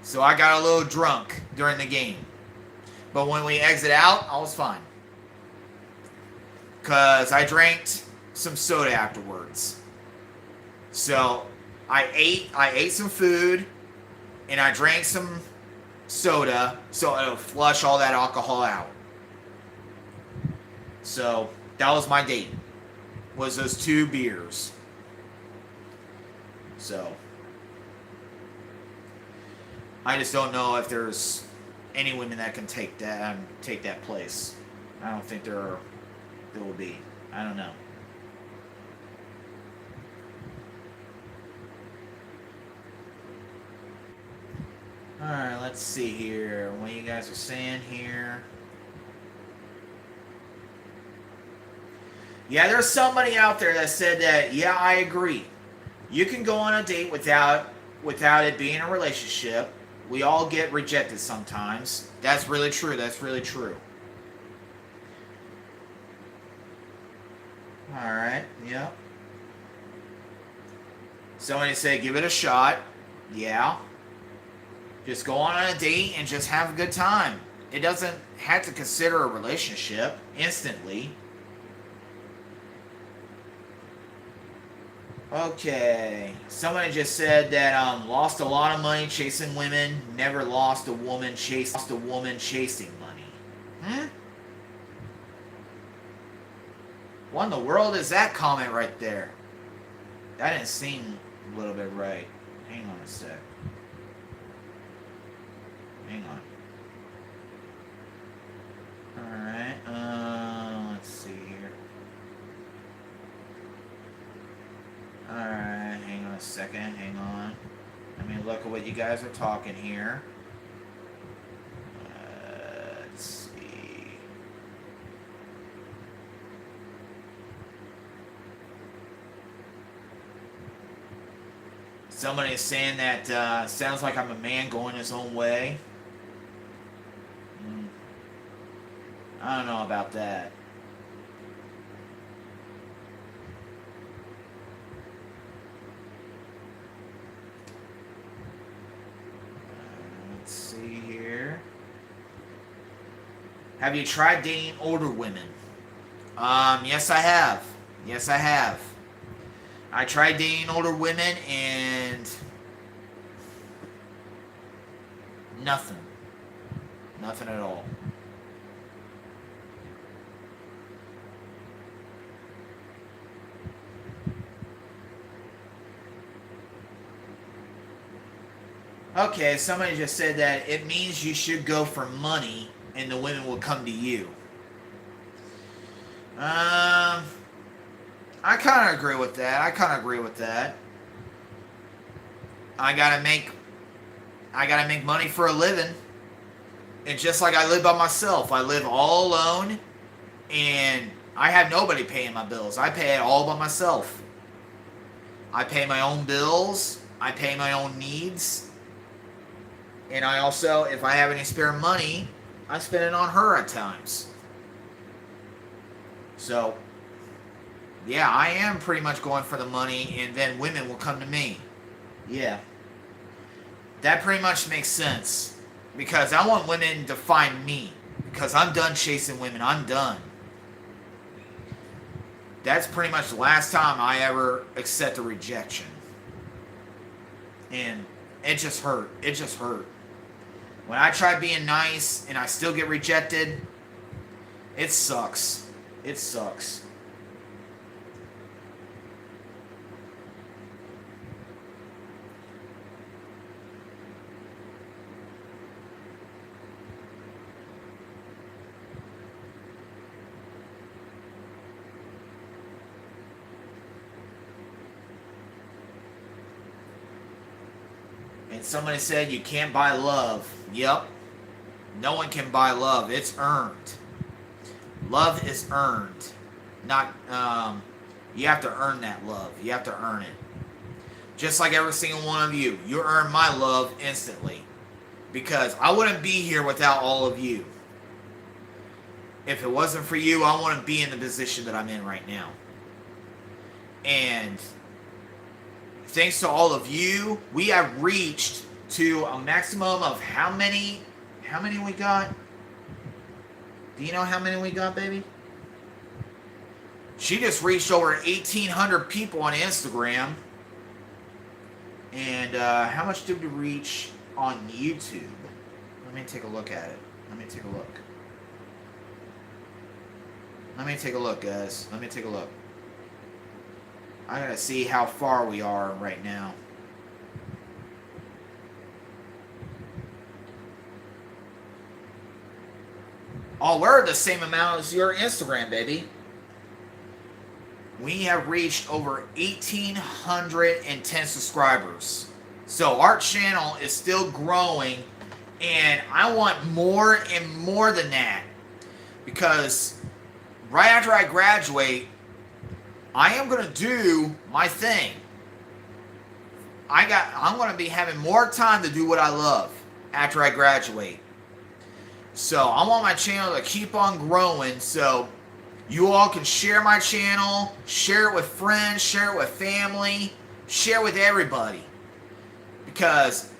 So I got a little drunk during the game. But when we exit out, I was fine. Because I drank some soda afterwards. So I ate some food and I drank some soda so it'll flush all that alcohol out. So that was my date. Was those 2 beers. So I just don't know if there's any women that can take that place. I don't think there will be. I don't know. Alright, let's see here. What you guys are saying here. Yeah, there's somebody out there that said that, yeah, I agree. You can go on a date without it being a relationship. We all get rejected sometimes. That's really true. That's really true. Alright, yeah. Somebody said give it a shot. Yeah. Just go on a date and just have a good time. It doesn't have to consider a relationship instantly. Okay. Somebody just said that lost a lot of money chasing women, never lost a woman chasing money. What in the world is that comment right there? That didn't seem a little bit right. Hang on a sec. Hang on. Alright, let's see here. Alright, hang on a second, hang on. Let me look at what you guys are talking here. Let's see. Somebody is saying that sounds like I'm a man going his own way. I don't know about that. Let's see here. Have you tried dating older women? Yes, I have. Yes, I have. I tried dating older women and nothing. Nothing at all. Okay, somebody just said that it means you should go for money and the women will come to you. I kind of agree with that. I gotta make money for a living. And just like I live by myself, I live all alone and I have nobody paying my bills. I pay it all by myself. I pay my own bills. I pay my own needs. And I also, if I have any spare money, I spend it on her at times. So, yeah, I am pretty much going for the money, and then women will come to me. Yeah. That pretty much makes sense. Because I want women to find me. Because I'm done chasing women. I'm done. That's pretty much the last time I ever accept a rejection. And it just hurt. It just hurt. When I try being nice and I still get rejected, it sucks. It sucks. And somebody said you can't buy love. Yep. No one can buy love. It's earned. Love is earned. Not, you have to earn that love. You have to earn it. Just like every single one of you. You earn my love instantly. Because I wouldn't be here without all of you. If it wasn't for you, I wouldn't be in the position that I'm in right now. And thanks to all of you, we have reached to a maximum of how many we got? Do you know how many we got, baby? She just reached over 1,800 people on Instagram. And how much did we reach on YouTube? Let me take a look at it. Let me take a look. Let me take a look, guys. Let me take a look. I gotta see how far we are right now. Oh, we're the same amount as your Instagram, baby. We have reached over 1,810 subscribers. So our channel is still growing, and I want more and more than that. Because right after I graduate, I am going to do my thing. I'm going to be having more time to do what I love after I graduate. So I want my channel to keep on growing so you all can share my channel, share it with friends, share it with family, share it with everybody. Because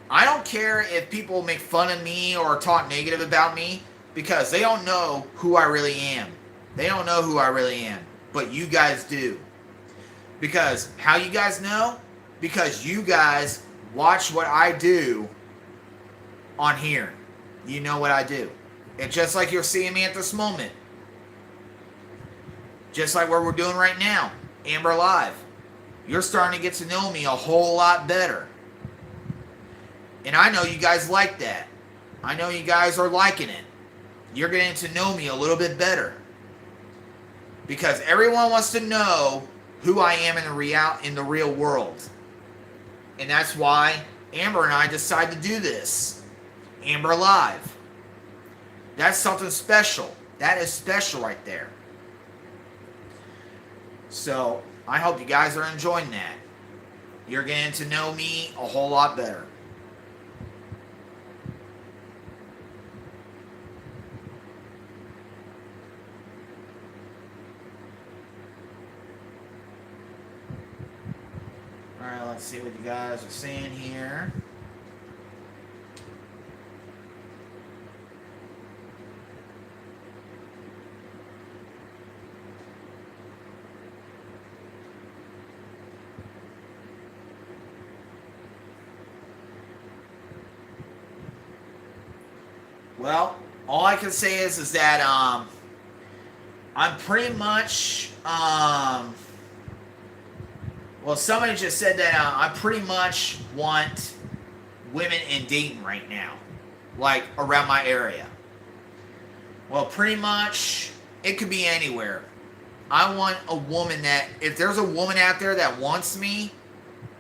I don't care if people make fun of me or talk negative about me, because they don't know who I really am. They don't know who I really am. But you guys do. Because how you guys know? Because you guys watch what I do on here. You know what I do. And just like you're seeing me at this moment. Just like what we're doing right now. Amber Live. You're starting to get to know me a whole lot better. And I know you guys like that. I know you guys are liking it. You're getting to know me a little bit better. Because everyone wants to know who I am in the real world. And that's why Amber and I decided to do this. Amber Live. That's something special. That is special right there. So, I hope you guys are enjoying that. You're getting to know me a whole lot better. Alright, let's see what you guys are saying here. Well, all I can say is that I'm pretty much well, somebody just said that I pretty much want women in Dayton right now, like around my area. Well, pretty much it could be anywhere. I want a woman that, if there's a woman out there that wants me,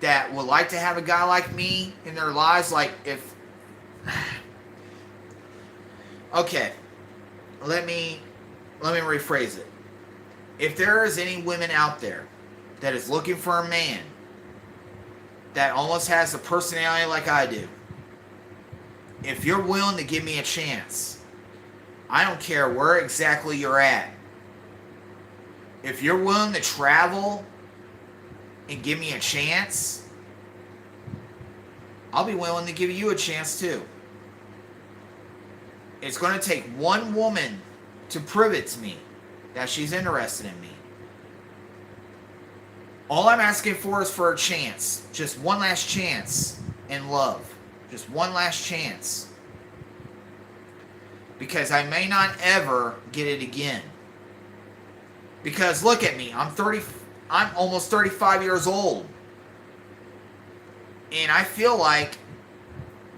that would like to have a guy like me in their lives, like if okay, let me rephrase it. If there is any women out there that is looking for a man that almost has a personality like I do, if you're willing to give me a chance, I don't care where exactly you're at. If you're willing to travel and give me a chance, I'll be willing to give you a chance too. It's going to take one woman to prove it to me that she's interested in me. All I'm asking for is for a chance. Just one last chance in love. Just one last chance. Because I may not ever get it again. Because look at me. I'm almost 35 years old. And I feel like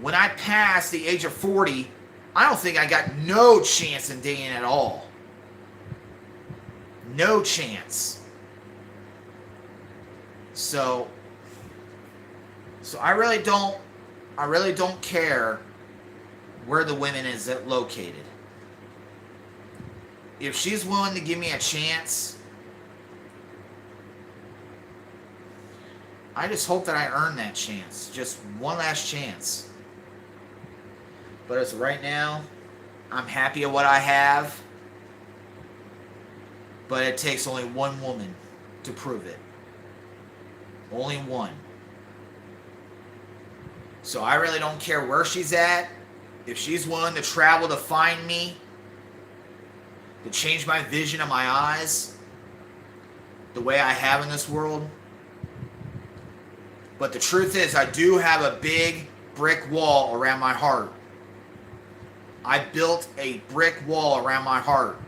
when I pass the age of 40, I don't think I got no chance in dating at all. No chance. So I really don't care where the woman is located. If she's willing to give me a chance, I just hope that I earn that chance. Just one last chance. But as of right now, I'm happy at what I have. But it takes only one woman to prove it. Only one. So I really don't care where she's at. If she's willing to travel to find me, to change my vision of my eyes, the way I have in this world. But the truth is, I do have a big brick wall around my heart. I built a brick wall around my heart.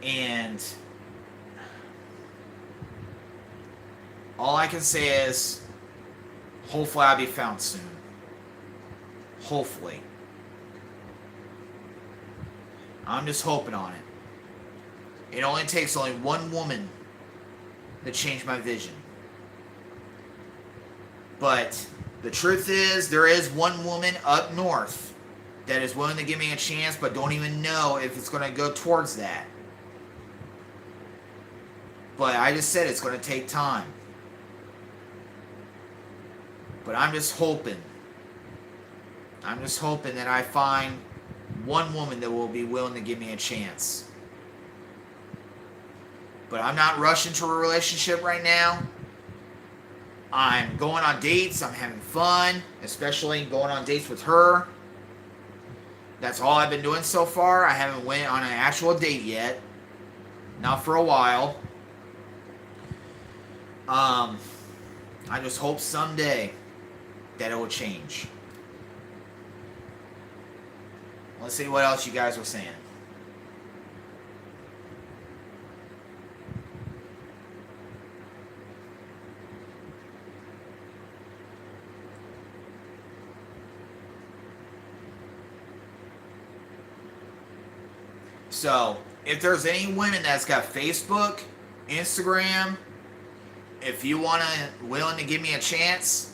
And all I can say is, hopefully I'll be found soon. Hopefully. I'm just hoping on it. It only takes one woman to change my vision. But the truth is, there is one woman up north that is willing to give me a chance, but don't even know if it's going to go towards that. But I just said it's going to take time. But I'm just hoping that I find one woman that will be willing to give me a chance. But I'm not rushing to a relationship right now. I'm going on dates. I'm having fun, especially going on dates with her. That's all I've been doing so far. I haven't went on an actual date yet. Not for a while. I just hope someday that it will change. Let's see what else you guys were saying. So, if there's any women that's got Facebook, Instagram, if you willing to give me a chance,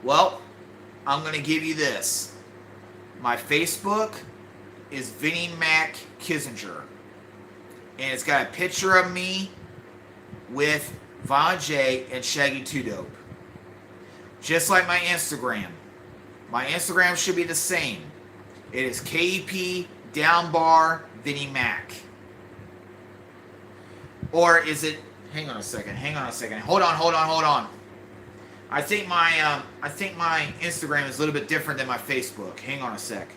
well, I'm going to give you this. My Facebook is Vinnie Mac Kissinger. And it's got a picture of me with Von J and Shaggy 2 Dope. Just like my Instagram. My Instagram should be the same. It is KEP downbar Vinnie Mac. Or is it... Hang on a second. Hold on. I think my Instagram is a little bit different than my Facebook. Hang on a sec.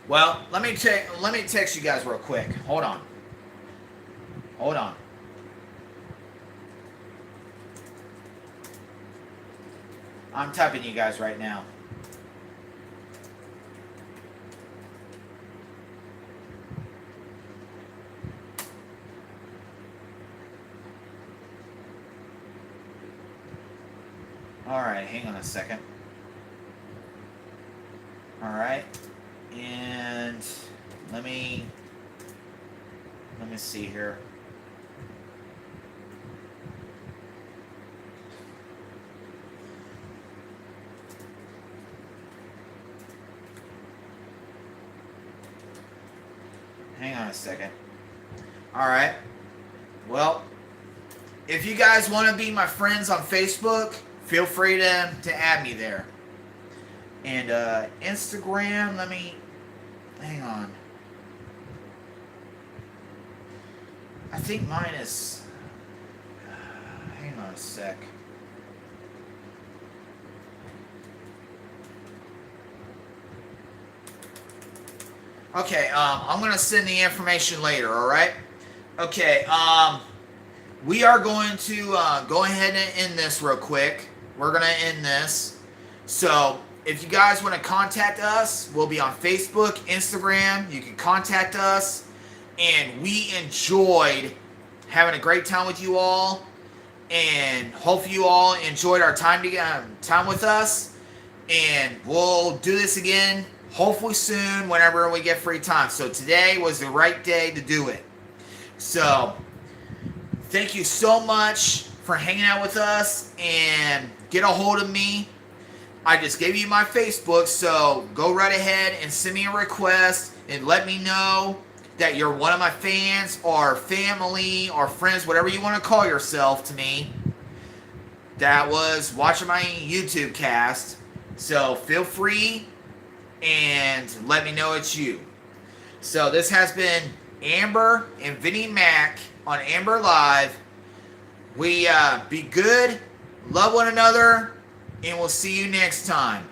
Well, let me text you guys real quick. Hold on. I'm typing you guys right now. Alright, hang on a second. Alright. And let me see here. Hang on a second. Alright. Well, if you guys want to be my friends on Facebook, feel free to add me there. And Instagram, hang on. I think mine is, hang on a sec. Okay, I'm going to send the information later, alright? Okay, we are going to go ahead and end this real quick. We're going to end this. So, if you guys want to contact us, we'll be on Facebook, Instagram. You can contact us. And we enjoyed having a great time with you all. And hopefully you all enjoyed our time with us. And we'll do this again hopefully soon whenever we get free time. So today was the right day to do it. So thank you so much for hanging out with us. And get a hold of me. I just gave you my Facebook. So go right ahead and send me a request. And let me know that you're one of my fans or family or friends, whatever you want to call yourself to me, that was watching my YouTube cast. So feel free and let me know it's you. So this has been Amber and Vinnie Mac on Amber Live. We be good, love one another, and we'll see you next time.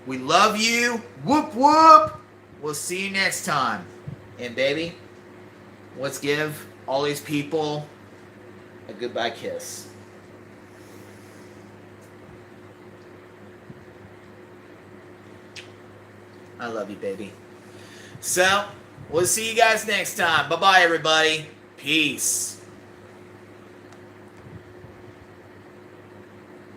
We love you. Whoop whoop. We'll see you next time. And baby, let's give all these people a goodbye kiss. I love you, baby. So, we'll see you guys next time. Bye-bye, everybody. Peace.